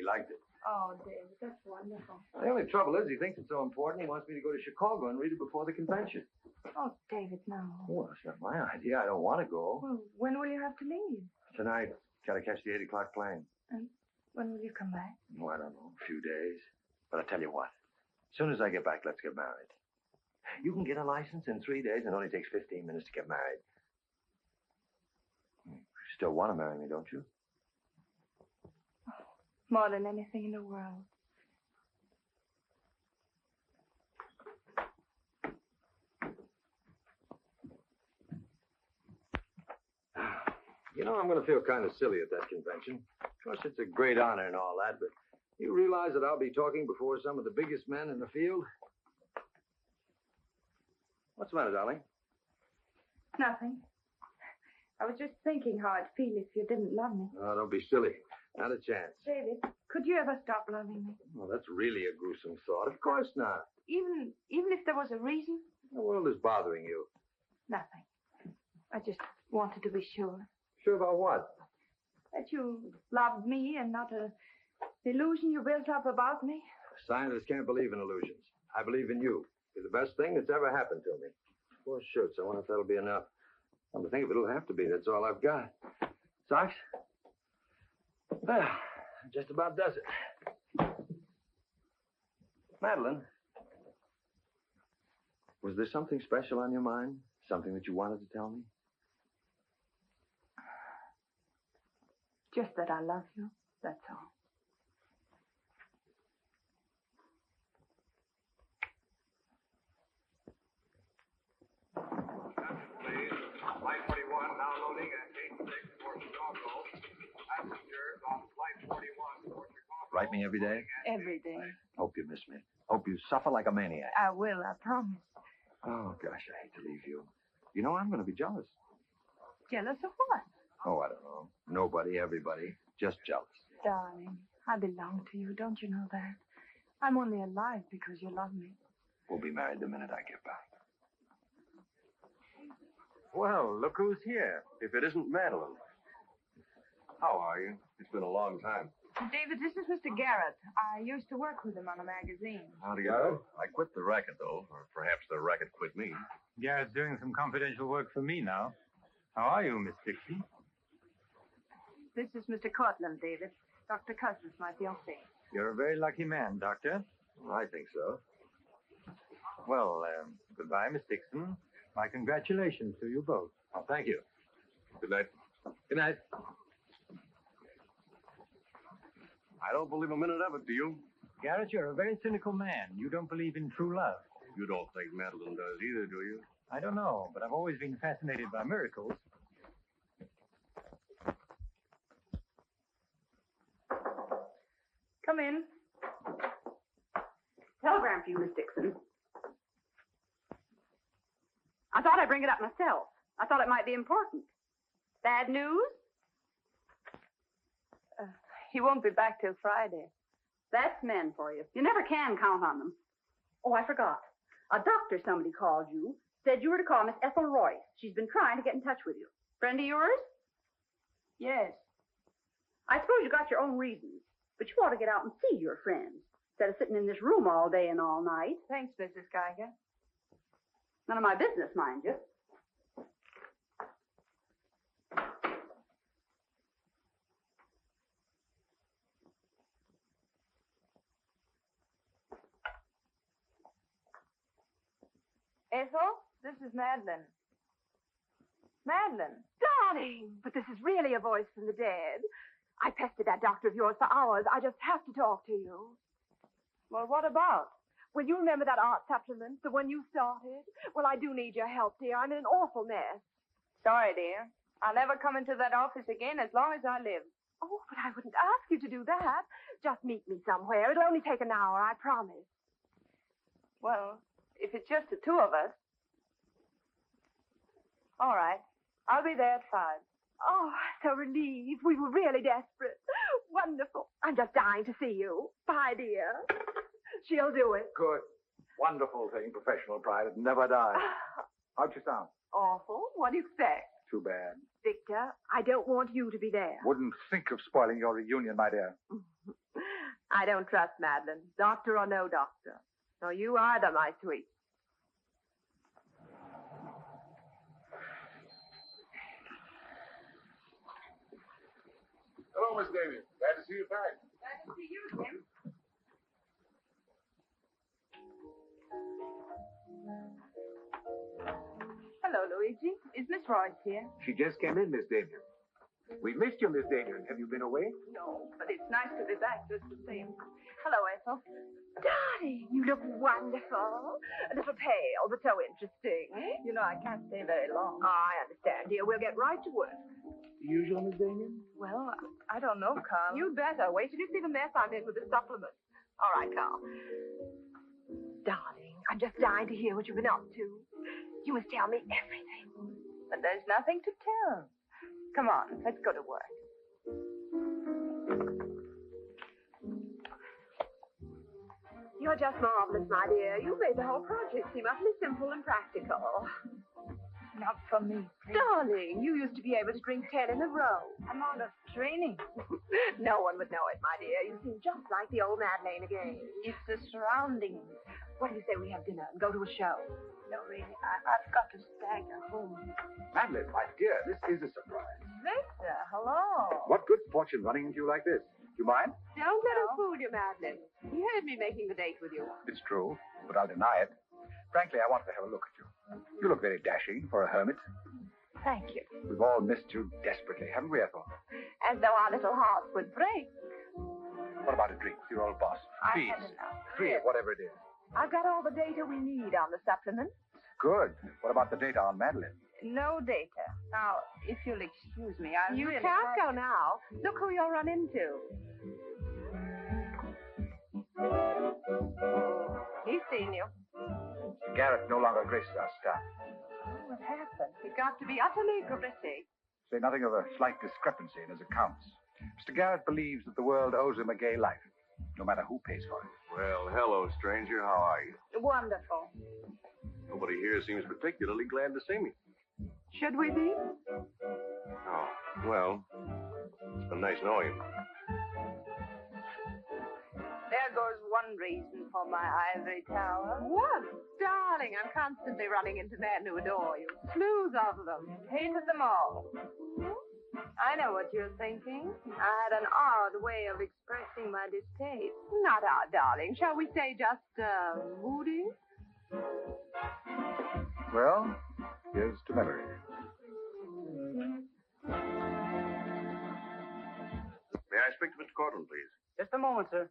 Speaker 1: liked it.
Speaker 3: Oh, David, that's wonderful.
Speaker 1: The only trouble is he thinks it's so important he wants me to go to Chicago and read it before the convention.
Speaker 3: Oh, David, no.
Speaker 1: Well, that's not my idea. I don't want to go.
Speaker 3: Well, when will you have to leave?
Speaker 1: Tonight. Got to catch the 8 o'clock plane.
Speaker 3: And when will you come back?
Speaker 1: Oh, I don't know. A few days. But I tell you what. As soon as I get back, let's get married. You can get a license in 3 days, and it only takes 15 minutes to get married. You still want to marry me, don't you?
Speaker 3: More than anything in the world.
Speaker 1: You know, I'm going to feel kind of silly at that convention. Of course, it's a great honor and all that, but you realize that I'll be talking before some of the biggest men in the field? What's the matter, darling?
Speaker 3: Nothing. I was just thinking how I'd feel if you didn't love me.
Speaker 1: Oh, don't be silly. Not a chance.
Speaker 3: David, could you ever stop loving me?
Speaker 1: Well, that's really a gruesome thought. Of course not.
Speaker 3: Even if there was a reason?
Speaker 1: The world is bothering you.
Speaker 3: Nothing. I just wanted to be sure.
Speaker 1: Sure about what?
Speaker 3: That you loved me and not an illusion you built up about me.
Speaker 1: Scientists can't believe in illusions. I believe in you. You're the best thing that's ever happened to me. 4 shirts. I wonder if that'll be enough. Come to think of it, it'll have to be. That's all I've got. Socks? Well, just about does it. Madeleine, was there something special on your mind? Something that you wanted to tell me?
Speaker 3: Just that I love you, that's all.
Speaker 1: Flight 41, now loading at 8-6 for Chicago. Passengers on Flight 41 for Chicago. Write me every day?
Speaker 3: Every day.
Speaker 1: Hope you miss me. Hope you suffer like a maniac.
Speaker 3: I will, I promise.
Speaker 1: Oh, gosh, I hate to leave you. You know, I'm going to be jealous.
Speaker 3: Jealous of what?
Speaker 1: Oh, I don't know. Nobody, everybody. Just jealous.
Speaker 3: Darling, I belong to you. Don't you know that? I'm only alive because you love me.
Speaker 1: We'll be married the minute I get back.
Speaker 2: Well, look who's here. If it isn't Madeleine. How are you? It's been a long time.
Speaker 3: David, this is Mr. Garet. I used to work with him on a magazine.
Speaker 2: How do you do? I quit the racket, though. Or perhaps the racket quit me.
Speaker 4: Garrett's doing some confidential work for me now. How are you, Miss Dixon?
Speaker 3: This is Mr. Courtland, David. Dr. Cousins, my fiancé.
Speaker 4: You're a very lucky man, Doctor.
Speaker 1: I think so.
Speaker 4: Well, goodbye, Miss Dixon. My congratulations to you both.
Speaker 1: Oh, thank you.
Speaker 2: Good night.
Speaker 1: Good night.
Speaker 2: I don't believe a minute of it, do you?
Speaker 4: Garrett, you're a very cynical man. You don't believe in true love.
Speaker 2: You don't think Madeleine does either, do you?
Speaker 4: I don't know, but I've always been fascinated by miracles.
Speaker 3: Come in.
Speaker 11: Telegram for you, Miss Dixon. I thought I'd bring it up myself. I thought it might be important. Bad news?
Speaker 3: He won't be back till Friday.
Speaker 11: That's men for you. You never can count on them. Oh, I forgot. A doctor somebody called you, said you were to call Miss Ethel Royce. She's been trying to get in touch with you. Friend of yours?
Speaker 3: Yes.
Speaker 11: I suppose you got your own reasons, but you ought to get out and see your friends instead of sitting in this room all day and all night.
Speaker 3: Thanks, Mrs. Geiger.
Speaker 11: None of my business, mind you.
Speaker 3: Ethel, this is Madeleine. Madeleine.
Speaker 9: Darling, but this is really a voice from the dead. I pestered that doctor of yours for hours. I just have to talk to you.
Speaker 3: Well, what about?
Speaker 9: Well, you remember that art supplement, the one you started? Well, I do need your help, dear. I'm in an awful mess.
Speaker 3: Sorry, dear. I'll never come into that office again as long as I live.
Speaker 9: Oh, but I wouldn't ask you to do that. Just meet me somewhere. It'll only take an hour, I promise.
Speaker 3: Well, if it's just the two of us. All right. I'll be there at 5.
Speaker 9: Oh, so relieved. We were really desperate. Wonderful. I'm just dying to see you. Bye, dear. She'll do it.
Speaker 6: Good. Wonderful thing. Professional pride. It never dies. How'd you sound?
Speaker 9: Awful. What do you expect?
Speaker 6: Too bad.
Speaker 9: Victor, I don't want you to be there.
Speaker 6: Wouldn't think of spoiling your reunion, my dear.
Speaker 9: I don't trust Madeleine, doctor or no doctor. Nor you either, my sweet.
Speaker 5: Hello, Miss Damien. Glad to see you back.
Speaker 11: Glad to see you, Jim.
Speaker 3: Hello, Luigi. Is Miss Royce here?
Speaker 6: She just came in, Miss Damien. We missed you, Miss Damien. Have you been away?
Speaker 3: No, but it's nice to be back just the same. Hello, Ethel.
Speaker 9: Darling, you look wonderful. A little pale, but so interesting.
Speaker 3: You know, I can't stay very long.
Speaker 9: Oh, I understand, dear. We'll get right to work.
Speaker 6: Usual, Miss Damien?
Speaker 3: Well, I don't know, Carl.
Speaker 9: You'd better. Wait till you see the mess I'm in with the supplement. All right, Carl. Darling, I'm just dying to hear what you've been up to. You must tell me everything.
Speaker 3: But there's nothing to tell. Come on, let's go to work.
Speaker 9: You're just marvelous, my dear. You made the whole project seem utterly simple and practical.
Speaker 3: Not for me, please.
Speaker 9: Darling, you used to be able to drink 10 in a row.
Speaker 3: I'm out of training.
Speaker 9: No one would know it, my dear. You seem just like the old Madeleine again.
Speaker 3: It's the surroundings.
Speaker 9: What do you say we have dinner and go to a show?
Speaker 3: No, really, I've got to stagger home.
Speaker 6: Madeline, my dear, this is a surprise.
Speaker 3: Victor, hello.
Speaker 6: What good fortune running into you like this? Do you mind?
Speaker 9: Don't let us fool you, Madeleine. He heard me making the date with you.
Speaker 6: It's true, but I'll deny it. Frankly, I wanted to have a look at you. You look very dashing for a hermit.
Speaker 3: Thank you.
Speaker 6: We've all missed you desperately, haven't we, Ethel?
Speaker 9: As though our little hearts would break.
Speaker 6: What about a drink with your old boss?
Speaker 3: I
Speaker 6: Please.
Speaker 3: had enough.
Speaker 6: 3, whatever it is.
Speaker 9: I've got all the data we need on the supplement.
Speaker 6: Good. What about the data on Madeline?
Speaker 3: No data. Now, if you'll excuse me, I
Speaker 9: You
Speaker 3: really
Speaker 9: can't
Speaker 3: like...
Speaker 9: go now. Look who you'll run into. He's seen you.
Speaker 6: Garrett no longer graces our staff.
Speaker 9: What happened? It got to be utterly grotesque.
Speaker 6: Say nothing of a slight discrepancy in his accounts. Mr. Garrett believes that the world owes him a gay life, no matter who pays for it.
Speaker 2: Well, hello, stranger. How are you?
Speaker 3: Wonderful.
Speaker 2: Nobody here seems particularly glad to see me.
Speaker 9: Should we be?
Speaker 2: Oh, well, it's been nice knowing you.
Speaker 3: There goes one reason for my ivory tower.
Speaker 9: What? Darling, I'm constantly running into men who adore you. Slews of them.
Speaker 3: Hated them all. I know what you're thinking. I had an odd way of expressing my distaste.
Speaker 9: Not odd, darling. Shall we say just, moody?
Speaker 6: Well, here's to memory.
Speaker 2: May I speak to Mr. Courtland, please?
Speaker 7: Just a moment, sir.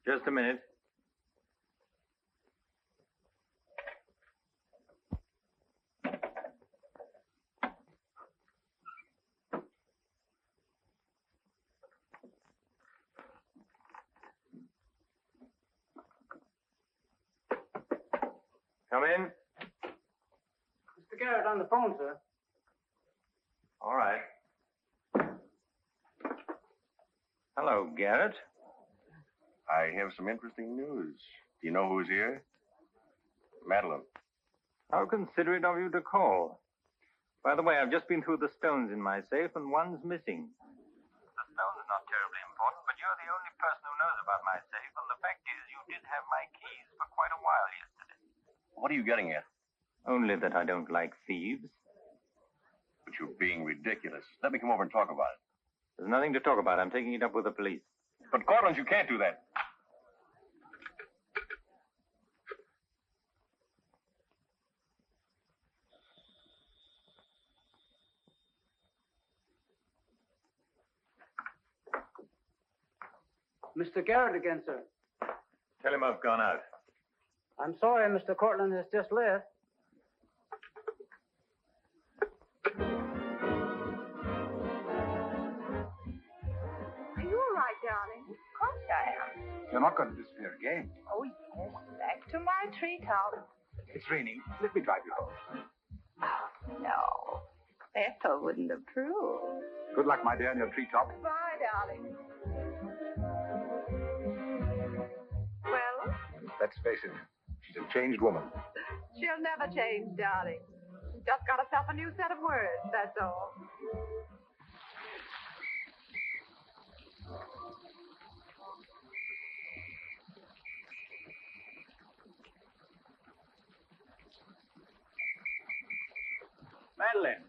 Speaker 4: Just a minute. Come in.
Speaker 12: Mr. Garet on the phone, sir.
Speaker 4: All right. Hello, Garet.
Speaker 2: I have some interesting news. Do you know who's here? Madeleine.
Speaker 4: How considerate of you to call. By the way, I've just been through the stones in my safe, and one's missing. The stones are not terribly important, but you're the only person who knows about my safe, and the fact is you did have my keys for quite a while yesterday.
Speaker 2: What are you getting at?
Speaker 4: Only that I don't like thieves.
Speaker 2: But you're being ridiculous. Let me come over and talk about it.
Speaker 4: There's nothing to talk about. I'm taking it up with the police.
Speaker 2: But, Courtland, you can't do that.
Speaker 12: Mr. Garet again, sir.
Speaker 4: Tell him I've gone out.
Speaker 12: I'm sorry, Mr. Courtland has just left.
Speaker 9: Are you all right, darling?
Speaker 3: Of course I am.
Speaker 6: You're not going to disappear again.
Speaker 3: Oh, yes. Back to my treetop.
Speaker 6: It's raining. Let me drive you home.
Speaker 3: Oh, no. Ethel wouldn't approve.
Speaker 6: Good luck, my dear, in your treetop.
Speaker 9: Bye, darling. Well,
Speaker 6: Let's face it, she's a changed woman.
Speaker 9: she'll never change, darling. She's just got herself a new set of words, that's all.
Speaker 4: Madeleine.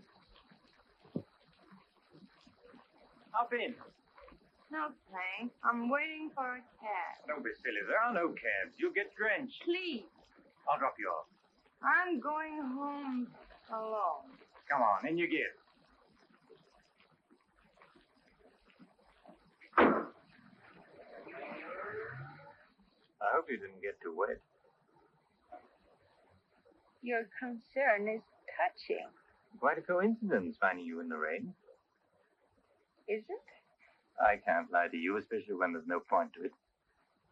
Speaker 4: Hop in.
Speaker 3: No, thanks. I'm waiting for a cab.
Speaker 4: Don't be silly. There are no cabs. You'll get drenched.
Speaker 3: Please.
Speaker 4: I'll drop you off.
Speaker 3: I'm going home alone.
Speaker 4: Come on, in you get. I hope you didn't get too wet.
Speaker 3: Your concern is touching,
Speaker 4: Quite a coincidence finding you in the rain.
Speaker 3: is it?
Speaker 4: I can't lie to you, especially when there's no point to it.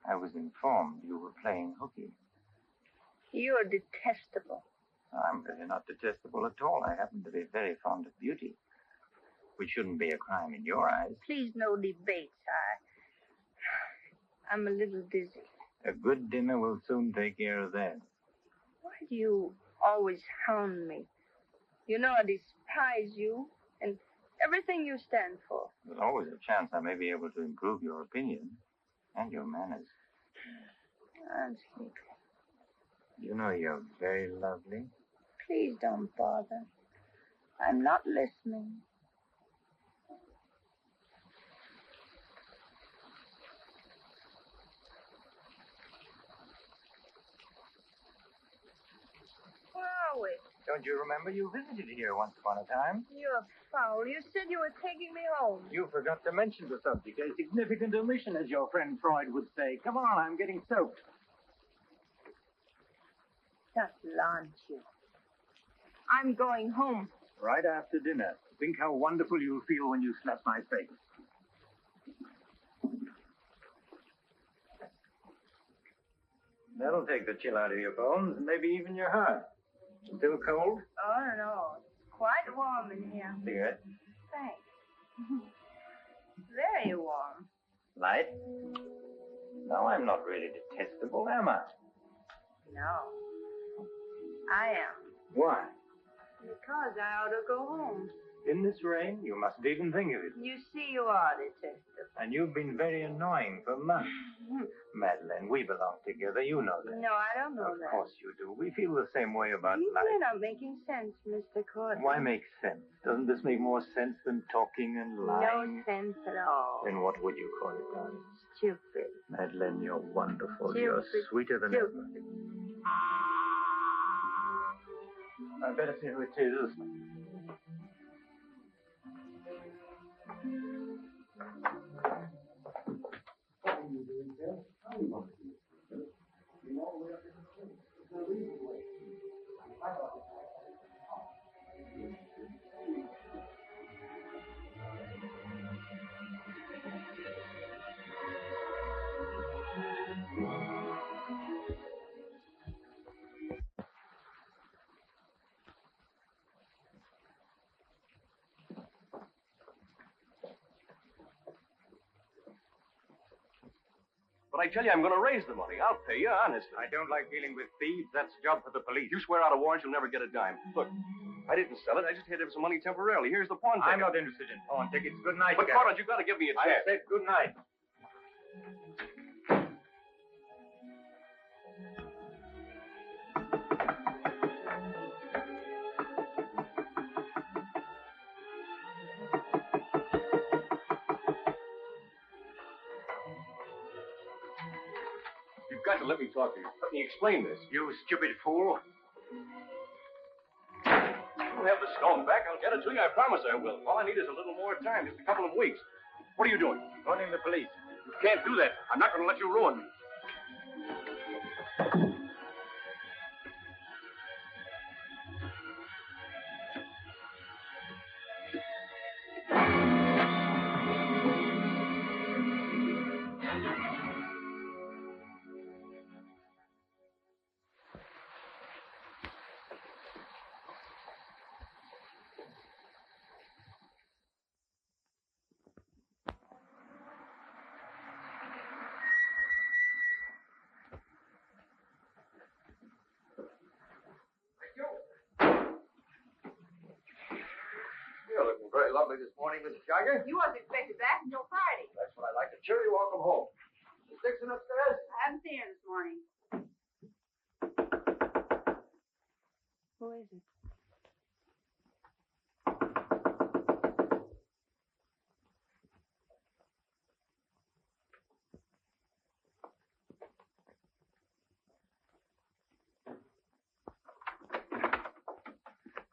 Speaker 4: I was informed you were playing hooky.
Speaker 3: You're detestable.
Speaker 4: I'm really not detestable at all. I happen to be very fond of beauty, which shouldn't be a crime in your eyes.
Speaker 3: Please, no debates. I'm a little dizzy.
Speaker 4: A good dinner will soon take care of that.
Speaker 3: Why do you always hound me? You know I despise you and everything you stand for.
Speaker 4: There's always a chance I may be able to improve your opinion and your manners.
Speaker 3: Archie,
Speaker 4: You know you're very lovely.
Speaker 3: please don't bother. I'm not listening. Where are we?
Speaker 4: Don't you remember you visited here once upon a time?
Speaker 3: You're foul. You said you were taking me home.
Speaker 4: You forgot to mention the subject. A significant omission, as your friend Freud would say. Come on, I'm getting soaked.
Speaker 3: Just launch you. I'm going home.
Speaker 4: Right after dinner. Think how wonderful you'll feel when you slap my face. That'll take the chill out of your bones and maybe even your heart. Still cold?
Speaker 3: Oh, no. It's quite warm in here.
Speaker 4: Cigarette?
Speaker 3: Thanks. Very warm.
Speaker 4: Light? No, I'm not really detestable, am I?
Speaker 3: No. I am.
Speaker 4: Why?
Speaker 3: Because I ought to go home.
Speaker 4: In this rain, you mustn't even think of it.
Speaker 3: You see, you are detestable.
Speaker 4: And you've been very annoying for months. Madeleine, we belong together. You know that.
Speaker 3: No, I don't know that.
Speaker 4: Of course you do. We feel the same way about life.
Speaker 3: You're not making sense, Mr. Courtland.
Speaker 4: Why make sense? Doesn't this make more sense than talking and lying?
Speaker 3: No sense at all.
Speaker 4: Then what would you call it, darling?
Speaker 3: Stupid.
Speaker 4: Madeleine, you're wonderful.
Speaker 3: Stupid.
Speaker 4: You're sweeter than ever.
Speaker 3: Stupid.
Speaker 4: I better see who it is.
Speaker 2: But I tell you, I'm going to raise the money. I'll pay you, honestly.
Speaker 4: I don't like dealing with thieves. That's a job for the police.
Speaker 2: You swear out a warrant, you'll never get a dime. Look, I didn't sell it. I just handed him some money temporarily. Here's the pawn ticket.
Speaker 4: I'm not interested in pawn tickets. Good night,
Speaker 2: But, Courtland, you got to give me a chance.
Speaker 4: I said good night.
Speaker 2: You've got to let me talk to you. Let me explain this.
Speaker 4: You stupid fool.
Speaker 2: I'll have the stone back. I'll get it to you. I promise I will. All I need is a little more time, just a couple of weeks. What are you doing?
Speaker 4: Phoning the police.
Speaker 2: You can't do that. I'm not going to let you ruin me.
Speaker 1: You're looking very lovely this morning, Mrs. Geiger.
Speaker 11: You wasn't expected back until Friday.
Speaker 1: That's what I like. A cheery welcome home. Miss Dixon upstairs?
Speaker 11: I haven't seen her this morning.
Speaker 3: Who is it?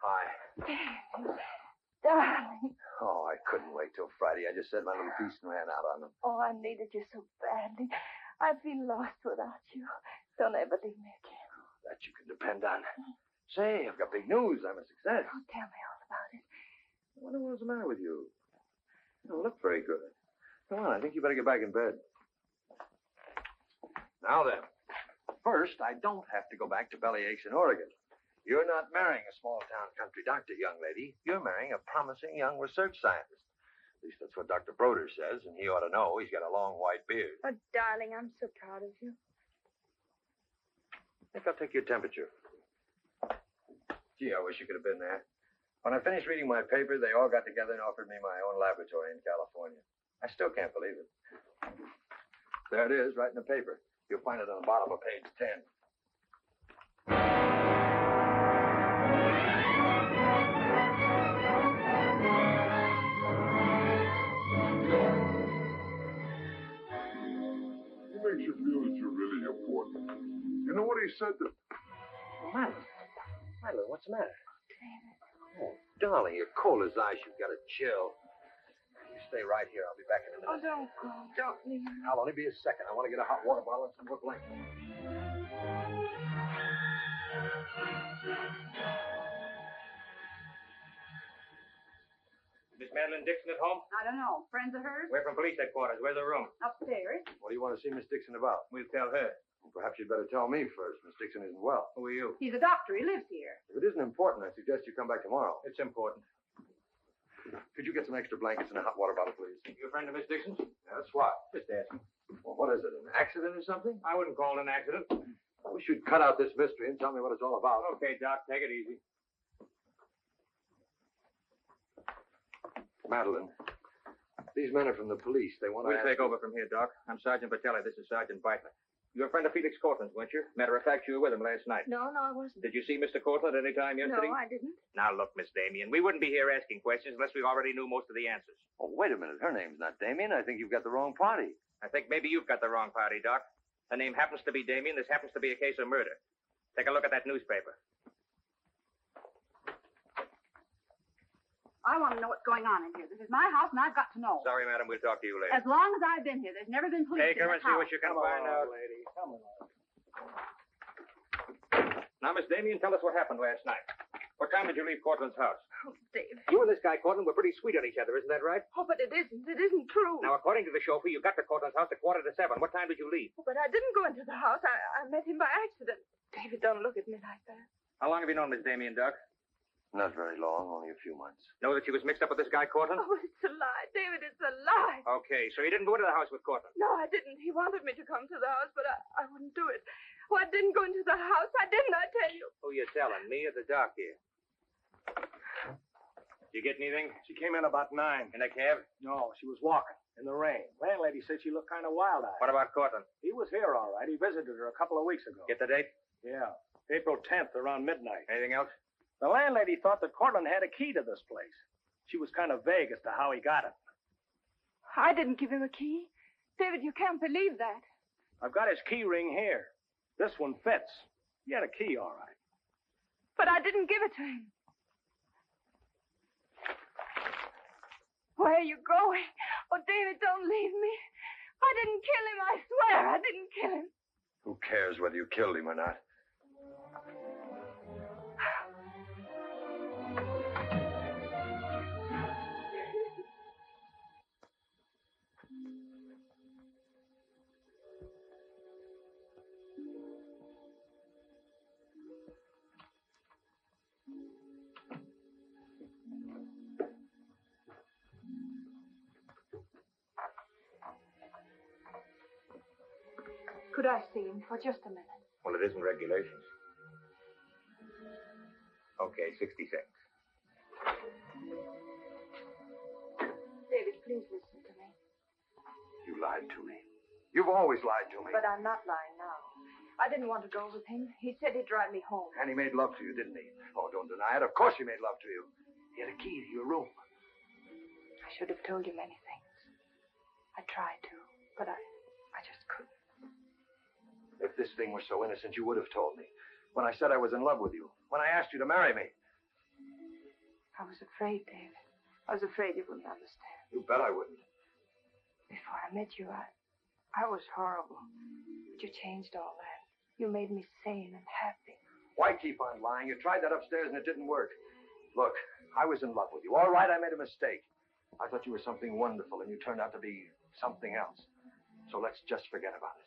Speaker 1: Hi.
Speaker 3: Darling.
Speaker 1: Oh, I couldn't wait till Friday. I just sent my little piece and ran out on them.
Speaker 3: Oh, I needed you so badly. I feel lost without you. Don't ever leave me again.
Speaker 1: That you can depend on. Say, I've got big news. I'm a success.
Speaker 3: Oh, tell me all about it.
Speaker 1: I wonder what's the matter with you. You don't look very good. Come on, I think you better get back in bed. Now then, first, I don't have to go back to Bellyaches in Oregon. You're not marrying a small-town country doctor, young lady. You're marrying a promising young research scientist. At least that's what Dr. Broder says, and he ought to know. He's got a long white beard.
Speaker 3: Oh, darling, I'm so proud of you.
Speaker 1: I think I'll take your temperature. Gee, I wish you could have been there. When I finished reading my paper, they all got together and offered me my own laboratory in California. I still can't believe it. There it is, right in the paper. You'll find it on the bottom of page 10.
Speaker 5: What makes you feel that you're really important? You know what he said to...
Speaker 1: Madeline. Madeline, what's the matter? Oh, darling, you're cold as ice. You've got a chill. You stay right here. I'll be back in a minute.
Speaker 3: Oh, don't go. Don't leave.
Speaker 1: I'll only be a second. I want to get a hot water bottle and some more blankets.
Speaker 4: Miss Madeleine Dixon at home?
Speaker 11: I don't know. Friends of hers?
Speaker 4: We're from police headquarters. Where's the room?
Speaker 11: Upstairs.
Speaker 1: What do you want to see Miss Dixon about?
Speaker 4: We'll tell her.
Speaker 1: Well, perhaps you'd better tell me first. Miss Dixon isn't well.
Speaker 4: Who are you?
Speaker 11: He's a doctor. He lives here.
Speaker 1: If it isn't important, I suggest you come back tomorrow.
Speaker 4: It's important.
Speaker 1: Could you get some extra blankets and a hot water bottle, please?
Speaker 4: You a friend of Miss Dixon's?
Speaker 1: That's what.
Speaker 4: Just asking.
Speaker 1: Well, what is it, an accident or something?
Speaker 4: I wouldn't call it an accident.
Speaker 1: Well, we should cut out this mystery and tell me what it's all about.
Speaker 4: Okay, Doc, take it easy.
Speaker 1: Madeline, these men are from the police. They want to
Speaker 4: We'll take over from here, Doc. I'm Sergeant Patelli. This is Sergeant Beitler. You're a friend of Felix Courtland's, weren't you? Matter of fact, you were with him last night.
Speaker 3: No, I wasn't.
Speaker 4: Did you see Mr. Courtland any time yesterday?
Speaker 3: No, I didn't.
Speaker 4: Now, look, Miss Damien, we wouldn't be here asking questions unless we already knew most of the answers.
Speaker 1: Oh, wait a minute. Her name's not Damien. I think you've got the wrong party.
Speaker 4: I think maybe you've got the wrong party, Doc. The name happens to be Damien. This happens to be a case of murder. Take a look at that newspaper.
Speaker 11: I want to know what's going on in here. This is my house, and I've got to know.
Speaker 4: Sorry, madam. We'll talk to you later.
Speaker 11: As long as I've been here, there's never been police
Speaker 4: Take
Speaker 11: in
Speaker 4: her
Speaker 11: this
Speaker 4: and see
Speaker 11: house.
Speaker 4: what you can find out.
Speaker 12: lady. Come on.
Speaker 4: Now, Miss Damien, tell us what happened last night. What time did you leave Courtland's house?
Speaker 3: Oh, Dave.
Speaker 4: You and this guy, Courtland, were pretty sweet on each other, isn't that right?
Speaker 3: Oh, but it isn't. It isn't true.
Speaker 4: Now, according to the chauffeur, you got to Courtland's house at 7:15. What time did you leave?
Speaker 3: Oh, but I didn't go into the house. I met him by accident. David, don't look at me like that.
Speaker 4: How long have you known Miss Damien, Doc?
Speaker 1: Not very long, only a few months.
Speaker 13: Know that she was mixed up with this guy, Courtland?
Speaker 9: Oh, it's a lie, David, it's a lie.
Speaker 13: Okay, so you didn't go into the house with Courtland?
Speaker 9: No, I didn't. He wanted me to come to the house, but I wouldn't do it. Oh, I didn't go into the house. I didn't, I tell you.
Speaker 13: Who you telling, me or the doc here? You get anything?
Speaker 7: She came in about 9.
Speaker 13: In a cab?
Speaker 7: No, she was walking in the rain. Landlady said she looked kind of wild-eyed.
Speaker 13: What about Courtland?
Speaker 7: He was here, all right. He visited her a couple of weeks ago.
Speaker 13: Get the date?
Speaker 7: Yeah, April 10th, around midnight.
Speaker 13: Anything else?
Speaker 7: The landlady thought that Courtland had a key to this place. She was kind of vague as to how he got it.
Speaker 9: I didn't give him a key. David, you can't believe that.
Speaker 7: I've got his key ring here. This one fits. He had a key, all right.
Speaker 9: But I didn't give it to him. Where are you going? Oh, David, don't leave me. I didn't kill him, I swear. I didn't kill him.
Speaker 1: Who cares whether you killed him or not?
Speaker 9: Could I see him for just a minute?
Speaker 13: Well, it isn't regulations. Okay, 66.
Speaker 9: David, please listen to me.
Speaker 1: You lied to me. You've always lied to me.
Speaker 9: But I'm not lying now. I didn't want to go with him. He said he'd drive me home.
Speaker 1: And he made love to you, didn't he? Oh, don't deny it. Of course he made love to you. He had a key to your room.
Speaker 9: I should have told you many things. I tried to, but I just couldn't.
Speaker 1: If this thing were so innocent, you would have told me. When I said I was in love with you. When I asked you to marry me.
Speaker 9: I was afraid, David. I was afraid you wouldn't understand.
Speaker 1: You bet I wouldn't.
Speaker 9: Before I met you, I was horrible. But you changed all that. You made me sane and happy.
Speaker 1: Why keep on lying? You tried that upstairs and it didn't work. Look, I was in love with you. All right, I made a mistake. I thought you were something wonderful, and you turned out to be something else. So let's just forget about it.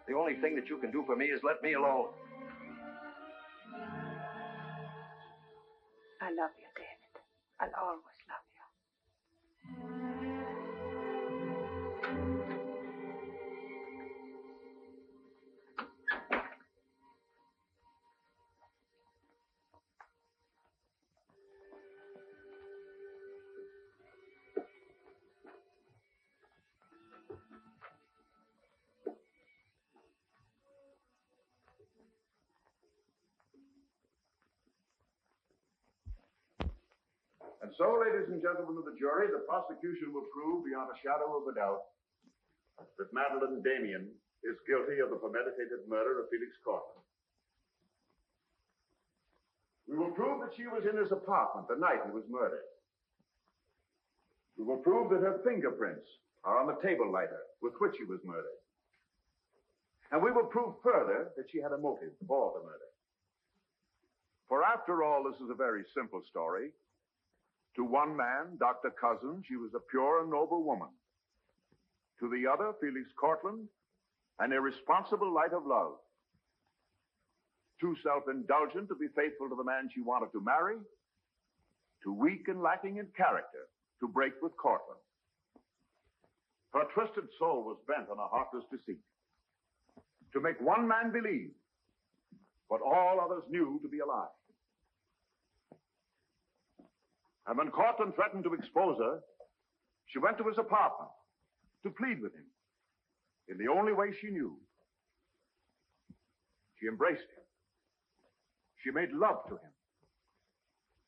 Speaker 1: The only thing that you can do for me is let me alone.
Speaker 9: I love you, David. I'll always love you.
Speaker 2: And so, ladies and gentlemen of the jury, the prosecution will prove beyond a shadow of a doubt that Madeleine Damien is guilty of the premeditated murder of Felix Courtland. We will prove that she was in his apartment the night he was murdered. We will prove that her fingerprints are on the table lighter with which he was murdered. And we will prove further that she had a motive for the murder. For after all, this is a very simple story. To one man, Dr. Cousins, she was a pure and noble woman. To the other, Felix Courtland, an irresponsible light of love. Too self-indulgent to be faithful to the man she wanted to marry. Too weak and lacking in character to break with Courtland. Her twisted soul was bent on a heartless deceit. To make one man believe what all others knew to be a lie. And when Courtland threatened to expose her, she went to his apartment to plead with him in the only way she knew. She embraced him. She made love to him.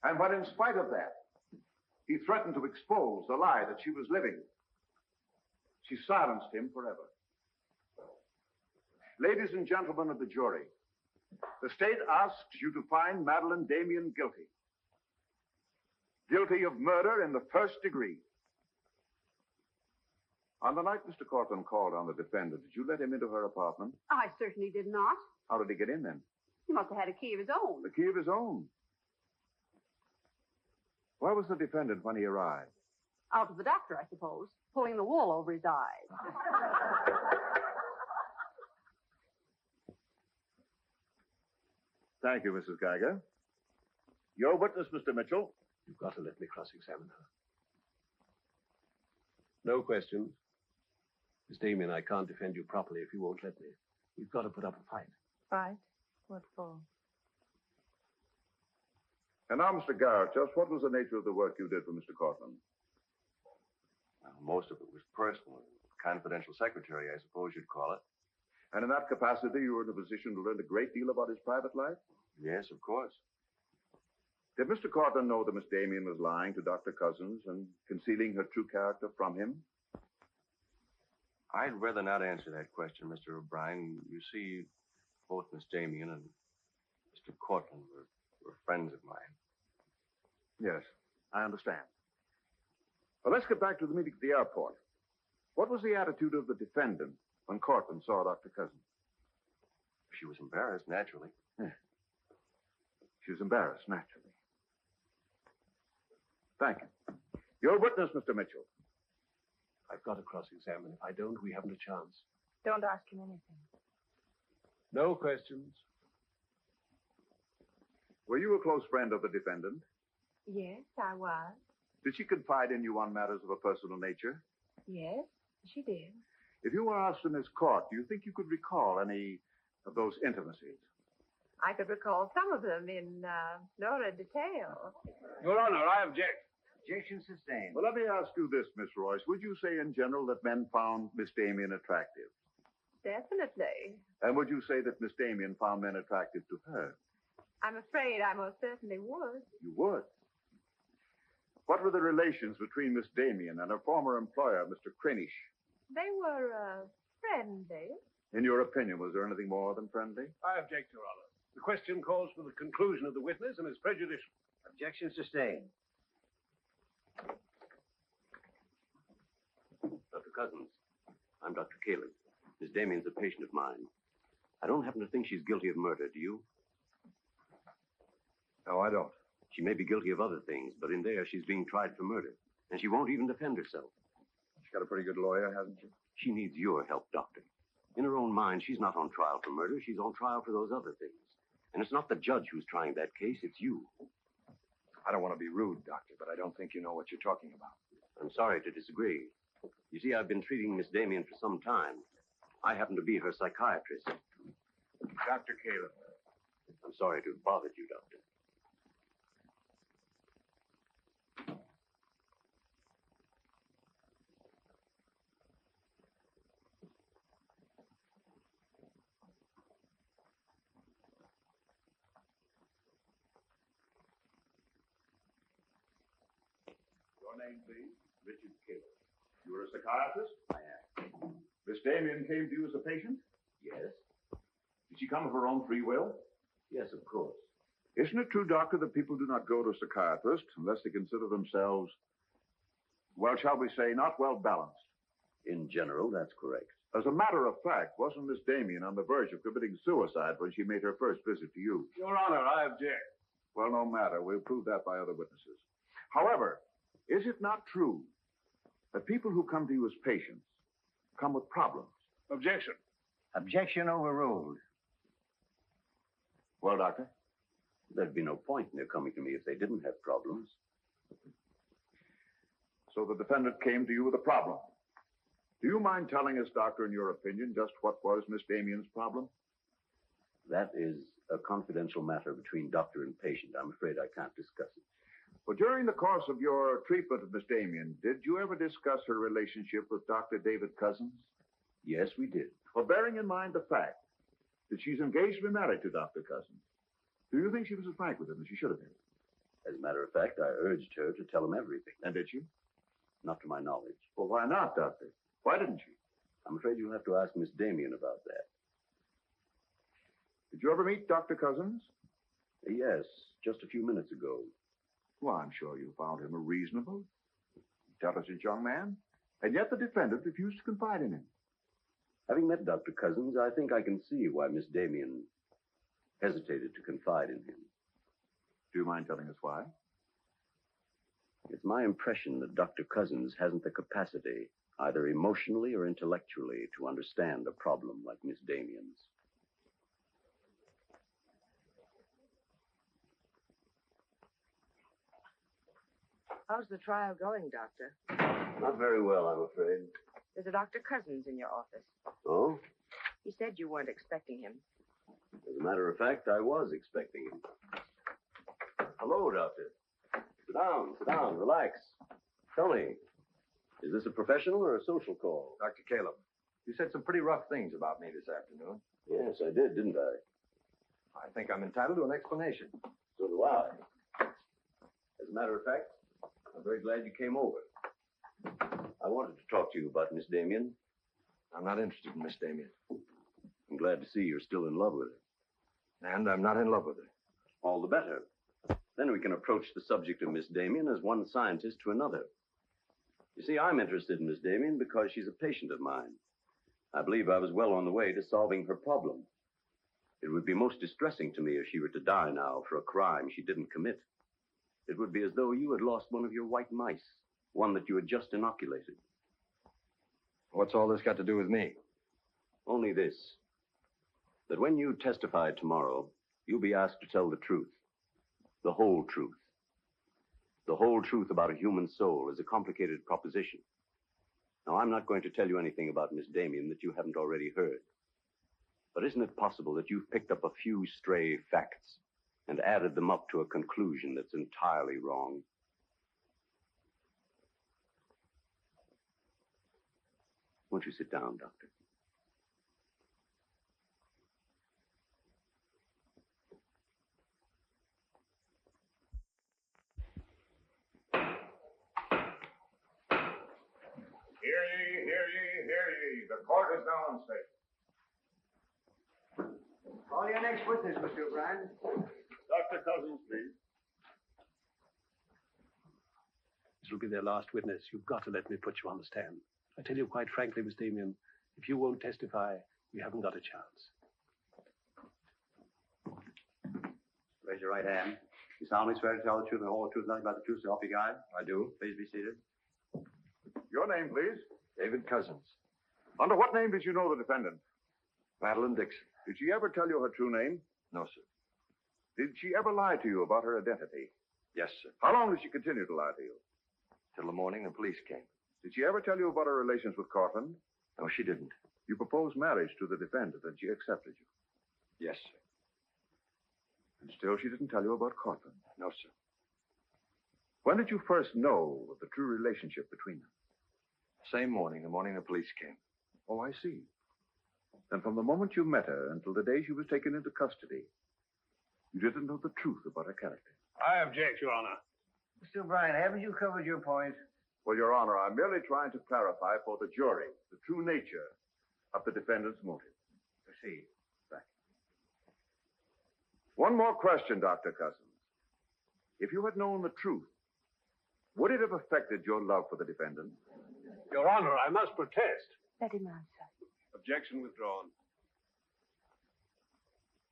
Speaker 2: And when, in spite of that, he threatened to expose the lie that she was living, she silenced him forever. Ladies and gentlemen of the jury, the state asks you to find Madeleine Damien guilty. Guilty of murder in the first degree. On the night Mr. Courtland called on the defendant, did you let him into her apartment?
Speaker 11: I certainly did not.
Speaker 2: How did he get in then?
Speaker 11: He must have had a key of his own.
Speaker 2: The key of his own. Where was the defendant when he arrived?
Speaker 11: Out with the doctor, I suppose, pulling the wool over his eyes.
Speaker 2: Thank you, Mrs. Geiger.
Speaker 14: Your witness, Mr. Mitchell.
Speaker 15: You've got to let me cross-examine her. No questions. Miss Damien, I can't defend you properly if you won't let me. We've got to put up a fight.
Speaker 3: Fight? What for?
Speaker 14: And now, Mr. Garet, just what was the nature of the work you did for Mr. Courtland?
Speaker 2: Well, most of it was personal. Confidential secretary, I suppose you'd call it.
Speaker 14: And in that capacity, you were in a position to learn a great deal about his private life?
Speaker 2: Yes, of course.
Speaker 14: Did Mr. Courtland know that Miss Damien was lying to Dr. Cousins and concealing her true character from him?
Speaker 2: I'd rather not answer that question, Mr. O'Brien. You see, both Miss Damien and Mr. Courtland were friends of mine.
Speaker 14: Yes, I understand. Well, let's get back to the meeting at the airport. What was the attitude of the defendant when Courtland saw Dr. Cousins?
Speaker 2: She was embarrassed, naturally.
Speaker 14: Yeah. She was embarrassed, naturally. Thank you. Your witness, Mr. Mitchell.
Speaker 15: I've got to cross-examine. If I don't, we haven't a chance.
Speaker 3: Don't ask him anything.
Speaker 15: No questions.
Speaker 14: Were you a close friend of the defendant?
Speaker 3: Yes, I was.
Speaker 14: Did she confide in you on matters of a personal nature?
Speaker 3: Yes, she did.
Speaker 14: If you were asked in this court, do you think you could recall any of those intimacies?
Speaker 9: I could recall some of them in lurid detail.
Speaker 14: Your Honor, I object.
Speaker 6: Objection sustained.
Speaker 14: Well, let me ask you this, Miss Royce. Would you say in general that men found Miss Damien attractive?
Speaker 9: Definitely.
Speaker 14: And would you say that Miss Damien found men attractive to her?
Speaker 9: I'm afraid I most certainly would.
Speaker 14: You would? What were the relations between Miss Damien and her former employer, Mr. Kranish?
Speaker 9: They were friendly.
Speaker 14: In your opinion, was there anything more than friendly?
Speaker 15: I object, Your Honor. The question calls for the conclusion of the witness and is prejudicial.
Speaker 6: Objection sustained.
Speaker 10: Dr. Cousins, I'm Dr. Caleb. Miss Damien's a patient of mine. I don't happen to think she's guilty of murder, do you?
Speaker 1: No, I don't.
Speaker 10: She may be guilty of other things, but in there she's being tried for murder. And she won't even defend herself.
Speaker 1: She's got a pretty good lawyer, hasn't she?
Speaker 10: She needs your help, Doctor. In her own mind, she's not on trial for murder. She's on trial for those other things. And it's not the judge who's trying that case, it's you.
Speaker 1: I don't want to be rude, Doctor, but I don't think you know what you're talking about.
Speaker 10: I'm sorry to disagree. You see, I've been treating Miss Damien for some time. I happen to be her psychiatrist.
Speaker 14: Dr. Caleb.
Speaker 10: I'm sorry to have bothered you, Doctor.
Speaker 14: Your name, please? Richard Caleb. You were a psychiatrist?
Speaker 10: I am.
Speaker 14: Miss Damien came to you as a patient?
Speaker 10: Yes?
Speaker 14: Did she come of her own free will?
Speaker 10: Yes, of course.
Speaker 14: Isn't it true, Doctor, that people do not go to a psychiatrist unless they consider themselves, well, shall we say, not well balanced?
Speaker 10: In general, that's correct.
Speaker 14: As a matter of fact, wasn't Miss Damien on the verge of committing suicide when she made her first visit to you?
Speaker 15: Your Honor, I object.
Speaker 14: Well, no matter. We'll prove that by other witnesses. However, is it not true that people who come to you as patients come with problems?
Speaker 15: Objection.
Speaker 6: Objection overruled.
Speaker 14: Well, Doctor?
Speaker 10: There'd be no point in their coming to me if they didn't have problems.
Speaker 14: So the defendant came to you with a problem. Do you mind telling us, Doctor, in your opinion, just what was Miss Damien's problem?
Speaker 10: That is a confidential matter between doctor and patient. I'm afraid I can't discuss it.
Speaker 14: Well, during the course of your treatment of Miss Damien, did you ever discuss her relationship with Dr. David Cousins?
Speaker 10: Yes, we did.
Speaker 14: Well, bearing in mind the fact that she's engaged to be married to Dr. Cousins, do you think she was as frank with him as she should have been?
Speaker 10: As a matter of fact, I urged her to tell him everything.
Speaker 14: And did she?
Speaker 10: Not to my knowledge.
Speaker 14: Well, why not, Doctor? Why didn't she?
Speaker 10: I'm afraid you'll have to ask Miss Damien about that.
Speaker 14: Did you ever meet Dr. Cousins?
Speaker 10: Yes, just a few minutes ago.
Speaker 14: Well, I'm sure you found him a reasonable, intelligent young man. And yet the defendant refused to confide in him.
Speaker 10: Having met Dr. Cousins, I think I can see why Miss Damien hesitated to confide in him.
Speaker 14: Do you mind telling us why?
Speaker 10: It's my impression that Dr. Cousins hasn't the capacity, either emotionally or intellectually, to understand a problem like Miss Damien's.
Speaker 16: How's the trial going, Doctor?
Speaker 10: Not very well, I'm afraid.
Speaker 16: There's a Dr. Cousins in your office.
Speaker 10: Oh?
Speaker 16: He said you weren't expecting him.
Speaker 10: As a matter of fact, I was expecting him. Hello, Doctor. Sit down, relax. Tell me, is this a professional or a social call?
Speaker 1: Dr. Caleb, you said some pretty rough things about me this afternoon.
Speaker 10: Yes, I did, didn't I?
Speaker 1: I think I'm entitled to an explanation.
Speaker 10: So do I. As a matter of fact, I'm very glad you came over. I wanted to talk to you about Miss Damien.
Speaker 1: I'm not interested in Miss Damien.
Speaker 10: I'm glad to see you're still in love with her.
Speaker 1: And I'm not in love with her.
Speaker 10: All the better. Then we can approach the subject of Miss Damien as one scientist to another. You see, I'm interested in Miss Damien because she's a patient of mine. I believe I was well on the way to solving her problem. It would be most distressing to me if she were to die now for a crime she didn't commit. It would be as though you had lost one of your white mice, one that you had just inoculated.
Speaker 1: What's all this got to do with me?
Speaker 10: Only this, that when you testify tomorrow, you'll be asked to tell the truth. The whole truth. The whole truth about a human soul is a complicated proposition. Now, I'm not going to tell you anything about Miss Damien that you haven't already heard. But isn't it possible that you've picked up a few stray facts and added them up to a conclusion that's entirely wrong? Won't you sit down, Doctor?
Speaker 14: Hear ye, hear ye, hear ye. The court is now on stage.
Speaker 12: Call your next witness, Mr. O'Brien.
Speaker 14: Dr. Cousins, please.
Speaker 15: This will be their last witness. You've got to let me put you on the stand. I tell you quite frankly, Miss Damien, if you won't testify, you haven't got a chance.
Speaker 6: Raise your right hand. You solemnly swear to tell the truth and the whole truth, nothing but the truth, so help you God?
Speaker 1: I do.
Speaker 6: Please be seated.
Speaker 14: Your name, please.
Speaker 1: David Cousins.
Speaker 14: Under what name did you know the defendant?
Speaker 1: Madeleine Dixon.
Speaker 14: Did she ever tell you her true name?
Speaker 1: No, sir.
Speaker 14: Did she ever lie to you about her identity?
Speaker 1: Yes, sir.
Speaker 14: How long did she continue to lie to you?
Speaker 1: Till the morning the police came.
Speaker 14: Did she ever tell you about her relations with Courtland?
Speaker 1: No, she didn't.
Speaker 14: You proposed marriage to the defendant and she accepted you.
Speaker 1: Yes, sir.
Speaker 14: And still she didn't tell you about Courtland?
Speaker 1: No, sir.
Speaker 14: When did you first know of the true relationship between them?
Speaker 1: Same morning, the morning the police came.
Speaker 14: Oh, I see. Then from the moment you met her until the day she was taken into custody, you didn't know the truth about her character.
Speaker 2: I object, Your Honor.
Speaker 12: Mr. O'Brien, haven't you covered your point?
Speaker 14: Well, Your Honor, I'm merely trying to clarify for the jury the true nature of the defendant's motive.
Speaker 6: Proceed.
Speaker 14: Thank you. One more question, Dr. Cousins. If you had known the truth, would it have affected your love for the defendant?
Speaker 2: Your Honor, I must protest.
Speaker 3: Let him answer.
Speaker 2: Objection withdrawn.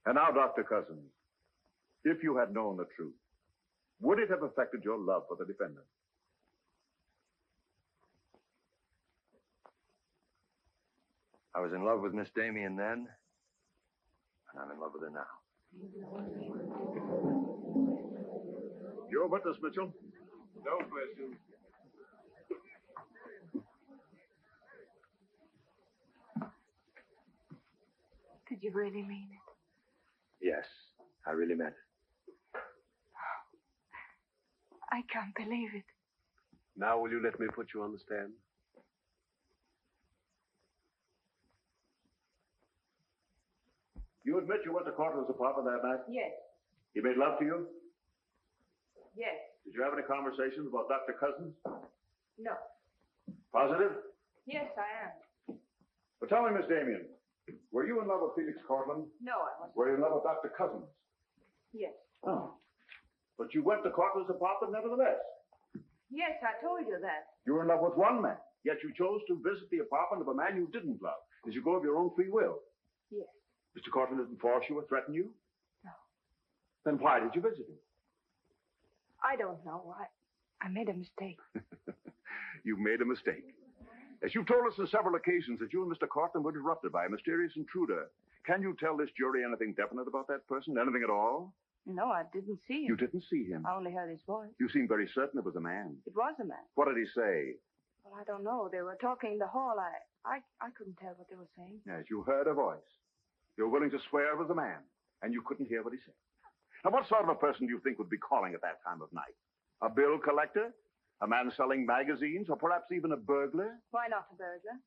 Speaker 14: And now, Dr. Cousins, if you had known the truth, would it have affected your love for the defendant?
Speaker 1: I was in love with Miss Damien then, and I'm in love with her now.
Speaker 14: Your witness, Mitchell.
Speaker 2: No question.
Speaker 3: Did you really mean it?
Speaker 1: Yes, I really meant it.
Speaker 3: I can't believe it.
Speaker 15: Now will you let me put you on the stand?
Speaker 14: You admit you went to Courtland's apartment that night?
Speaker 11: Yes.
Speaker 14: He made love to you?
Speaker 11: Yes.
Speaker 14: Did you have any conversations about Dr. Cousins?
Speaker 11: No.
Speaker 14: Positive?
Speaker 11: Yes, I am.
Speaker 14: But tell me, Miss Damien, were you in love with Felix Courtland?
Speaker 11: No, I wasn't.
Speaker 14: Were you in love with Dr. Cousins?
Speaker 11: Yes.
Speaker 14: Oh. But you went to Courtland's apartment nevertheless.
Speaker 11: Yes, I told you that.
Speaker 14: You were in love with one man, yet you chose to visit the apartment of a man you didn't love. Did you go of your own free will?
Speaker 11: Yes.
Speaker 14: Mr. Courtland didn't force you or threaten you?
Speaker 3: No.
Speaker 14: Then why did you visit him?
Speaker 3: I don't know. I made a mistake.
Speaker 14: You made a mistake. As you've told us on several occasions that you and Mr. Courtland were interrupted by a mysterious intruder, can you tell this jury anything definite about that person? Anything at all?
Speaker 3: No, I didn't see him.
Speaker 14: You didn't see him?
Speaker 3: I only heard his voice.
Speaker 14: You seemed very certain it was a man.
Speaker 3: It was a man.
Speaker 14: What did he say?
Speaker 3: Well, I don't know. They were talking in the hall. I couldn't tell what they were saying.
Speaker 14: Yes, you heard a voice. You were willing to swear it was a man, and you couldn't hear what he said. Now, what sort of a person do you think would be calling at that time of night? A bill collector? A man selling magazines? Or perhaps even a burglar?
Speaker 3: Why not a burglar?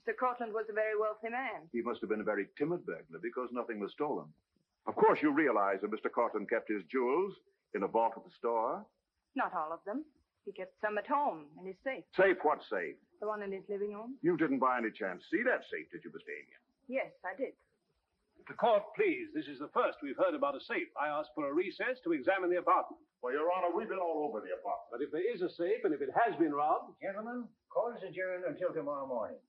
Speaker 3: Mr. Courtland was a very wealthy man.
Speaker 14: He must have been a very timid burglar because nothing was stolen. Of course, you realize that Mr. Courtland kept his jewels in a vault at the store.
Speaker 3: Not all of them. He kept some at home in his safe.
Speaker 14: Safe? What safe?
Speaker 3: The one in his living room?
Speaker 14: You didn't by any chance see that safe, did you, Miss Damien?
Speaker 3: Yes, I did.
Speaker 15: The court, please. This is the first we've heard about a safe. I asked for a recess to examine the apartment.
Speaker 14: Well, Your Honor, we've been all over the apartment.
Speaker 15: But if there is a safe, and if it has been robbed...
Speaker 12: Gentlemen, court is adjourned until tomorrow morning.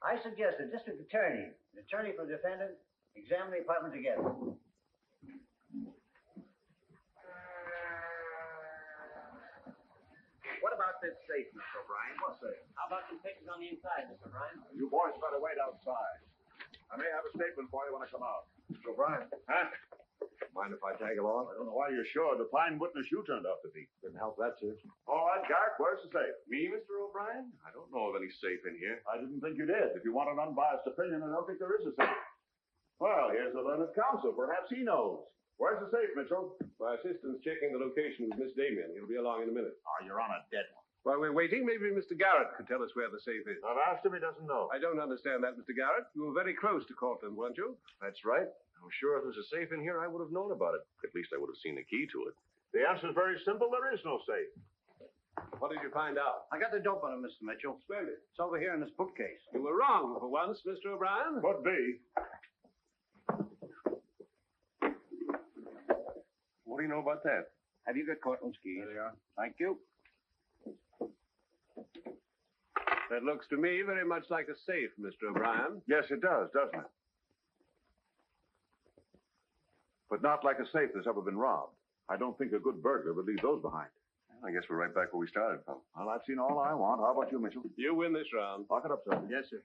Speaker 12: I suggest the district attorney, the attorney for the defendant, examine the apartment together.
Speaker 1: What about this safe, Mr. O'Brien? What safe?
Speaker 7: How about some pictures on the inside, Mr. O'Brien?
Speaker 14: You boys better wait outside. I may have a statement for you when I come out.
Speaker 1: Mr. O'Brien.
Speaker 14: Huh?
Speaker 1: Mind if I tag along?
Speaker 14: I don't know why you're sure. The fine witness you turned out to be.
Speaker 1: Couldn't help that, sir.
Speaker 14: All right, Garrett, where's the safe?
Speaker 2: Me, Mr. O'Brien? I don't know of any safe in here.
Speaker 14: I didn't think you did. If you want an unbiased opinion, I don't think there is a safe. Well, here's the learned counsel. Perhaps he knows. Where's the safe, Mitchell?
Speaker 15: My assistant's checking the location with Miss Damien. He'll be along in a minute.
Speaker 14: Oh, you're on a dead one.
Speaker 15: While we're waiting, maybe Mr. Garrett could tell us where the safe is.
Speaker 14: I've asked him. He doesn't know.
Speaker 15: I don't understand that, Mr. Garrett. You were very close to Courtland, weren't you?
Speaker 2: That's right. I'm sure if there's a safe in here, I would have known about it. At least I would have seen the key to it.
Speaker 14: The answer's very simple. There is no safe.
Speaker 15: What did you find out?
Speaker 12: I got the dope on it, Mr. Mitchell.
Speaker 15: Splendid.
Speaker 12: It's over here in this bookcase.
Speaker 15: You were wrong for once, Mr. O'Brien.
Speaker 14: Could be.
Speaker 2: What do you know about that?
Speaker 12: Have you got Courtland's keys?
Speaker 14: There you are.
Speaker 12: Thank you.
Speaker 15: That looks to me very much like a safe, Mr. O'Brien.
Speaker 14: Yes, it does, doesn't it? But not like a safe that's ever been robbed. I don't think a good burglar would leave those behind.
Speaker 2: I guess we're right back where we started from.
Speaker 14: Well, I've seen all I want. How about you, Mitchell?
Speaker 15: You win this round.
Speaker 14: Lock it up, sir.
Speaker 12: Yes, sir.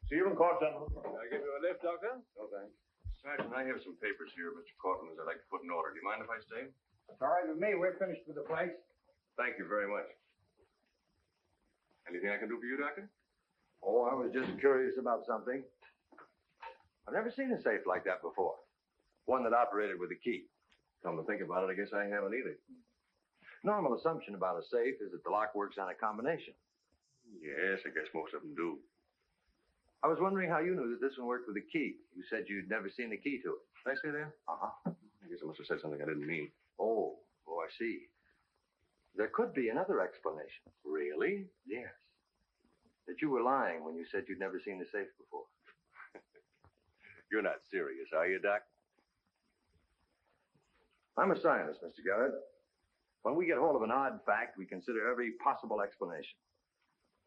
Speaker 14: See you in court, gentlemen.
Speaker 15: Can I give you a lift, Doctor?
Speaker 2: No, thanks. Sergeant, I have some papers here, Mr. Courtland, I'd like to put in order. Do you mind if I stay?
Speaker 12: It's all right with me. We're finished with the place.
Speaker 2: Thank you very much. Anything I can do for you, Doctor?
Speaker 1: Oh, I was just curious about something. I've never seen a safe like that before. One that operated with a key.
Speaker 2: Come to think about it, I guess I haven't either.
Speaker 1: Normal assumption about a safe is that the lock works on a combination.
Speaker 2: Yes, I guess most of them do.
Speaker 1: I was wondering how you knew that this one worked with a key. You said you'd never seen the key to it.
Speaker 2: Did I say that?
Speaker 1: Uh-huh.
Speaker 2: I guess I must have said something I didn't mean.
Speaker 1: Oh, I see. There could be another explanation.
Speaker 2: Really?
Speaker 1: Yes. That you were lying when you said you'd never seen the safe before.
Speaker 2: You're not serious, are you, Doc?
Speaker 1: I'm a scientist, Mr. Garrett. When we get hold of an odd fact, we consider every possible explanation.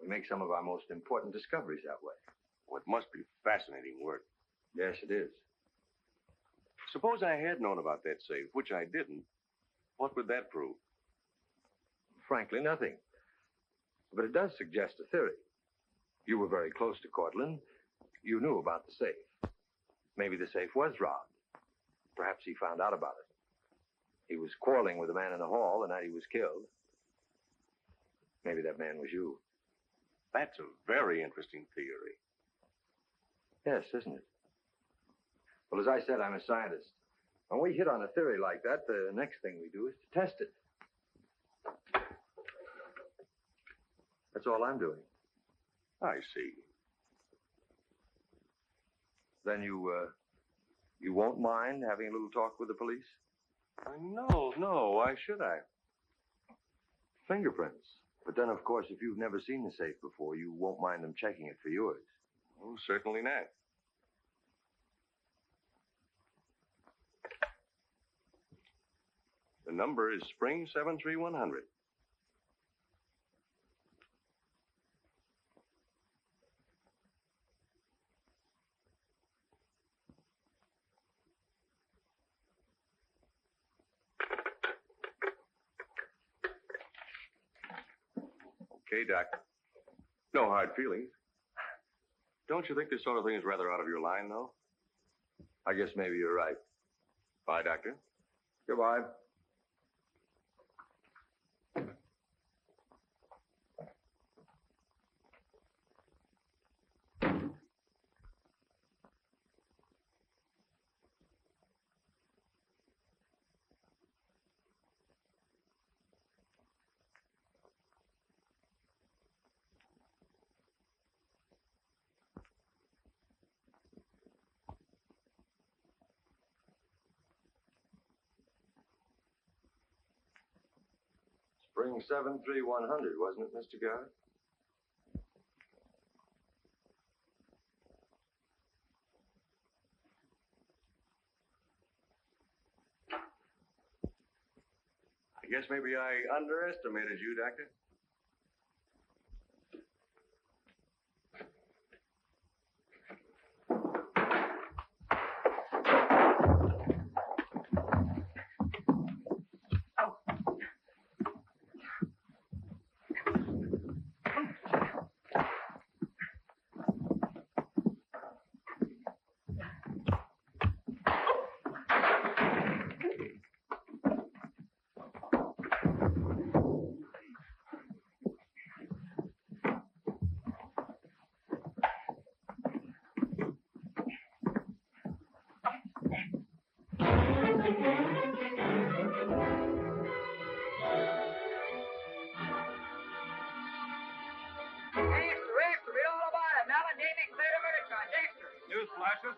Speaker 1: We make some of our most important discoveries that way.
Speaker 2: Well, it must be fascinating work.
Speaker 1: Yes, it is.
Speaker 2: Suppose I had known about that safe, which I didn't. What would that prove?
Speaker 1: Frankly, nothing. But it does suggest a theory. You were very close to Courtland. You knew about the safe. Maybe the safe was robbed. Perhaps he found out about it. He was quarreling with a man in the hall the night he was killed. Maybe that man was you.
Speaker 2: That's a very interesting theory.
Speaker 1: Yes, isn't it? Well, as I said, I'm a scientist. When we hit on a theory like that, the next thing we do is to test it. That's all I'm doing.
Speaker 2: I see.
Speaker 1: Then you won't mind having a little talk with the police?
Speaker 2: No. Why should I?
Speaker 1: Fingerprints. But then, of course, if you've never seen the safe before, you won't mind them checking it for yours.
Speaker 2: Oh, certainly not. The number is Spring 73100. Okay, Doc. No hard feelings. Don't you think this sort of thing is rather out of your line, though?
Speaker 1: I guess maybe you're right.
Speaker 2: Bye, Doctor.
Speaker 1: Goodbye. Spring 73100, wasn't it, Mr. Garet?
Speaker 2: I guess maybe I underestimated you, Doctor.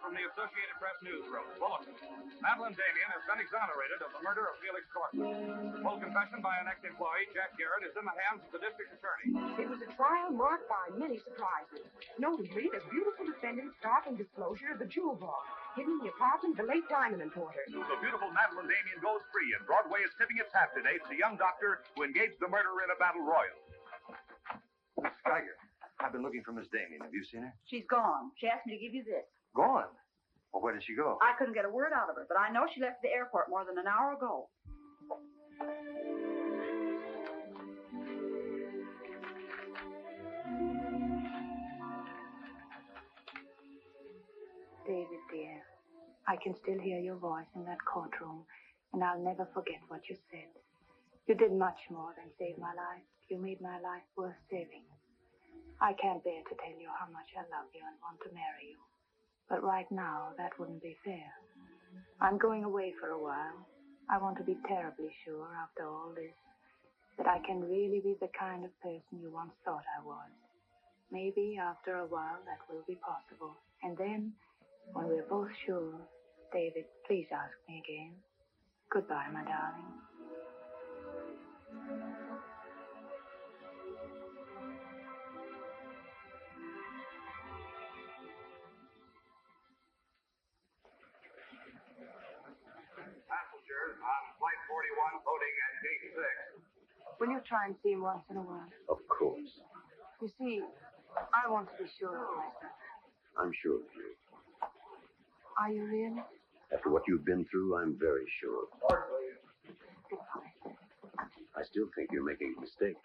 Speaker 6: From the Associated Press newsroom. Bulletin. Madeleine Damien has been exonerated of the murder of Felix Courtland. Full confession by an ex-employee, Jack Garet, is in the hands of the district attorney.
Speaker 17: It was a trial marked by many surprises. Notably, the beautiful defendant's startling disclosure of the jewel vault hidden in the apartment of the late diamond importer.
Speaker 6: The beautiful Madeleine Damien goes free, and Broadway is tipping its hat today to the young doctor who engaged the murderer in a battle royal.
Speaker 1: Miss Geiger, I've been looking for Miss Damien. Have you seen her?
Speaker 11: She's gone. She asked me to give you this.
Speaker 1: Gone? Well, where did she go?
Speaker 11: I couldn't get a word out of her, but I know she left the airport more than an hour ago.
Speaker 3: David, dear, I can still hear your voice in that courtroom, and I'll never forget what you said. You did much more than save my life. You made my life worth saving. I can't bear to tell you how much I love you and want to marry you. But right now, that wouldn't be fair. I'm going away for a while. I want to be terribly sure, after all this, that I can really be the kind of person you once thought I was. Maybe after a while that will be possible. And then, when we're both sure, David, please ask me again. Goodbye, my darling.
Speaker 6: Passengers on Flight 41 boarding at Gate 6.
Speaker 3: Will you try and see him once in a while?
Speaker 10: Of course.
Speaker 3: You see, I want to be sure of myself.
Speaker 10: I'm sure of you.
Speaker 3: Are you really?
Speaker 10: After what you've been through, I'm very sure. I still think you're making a mistake.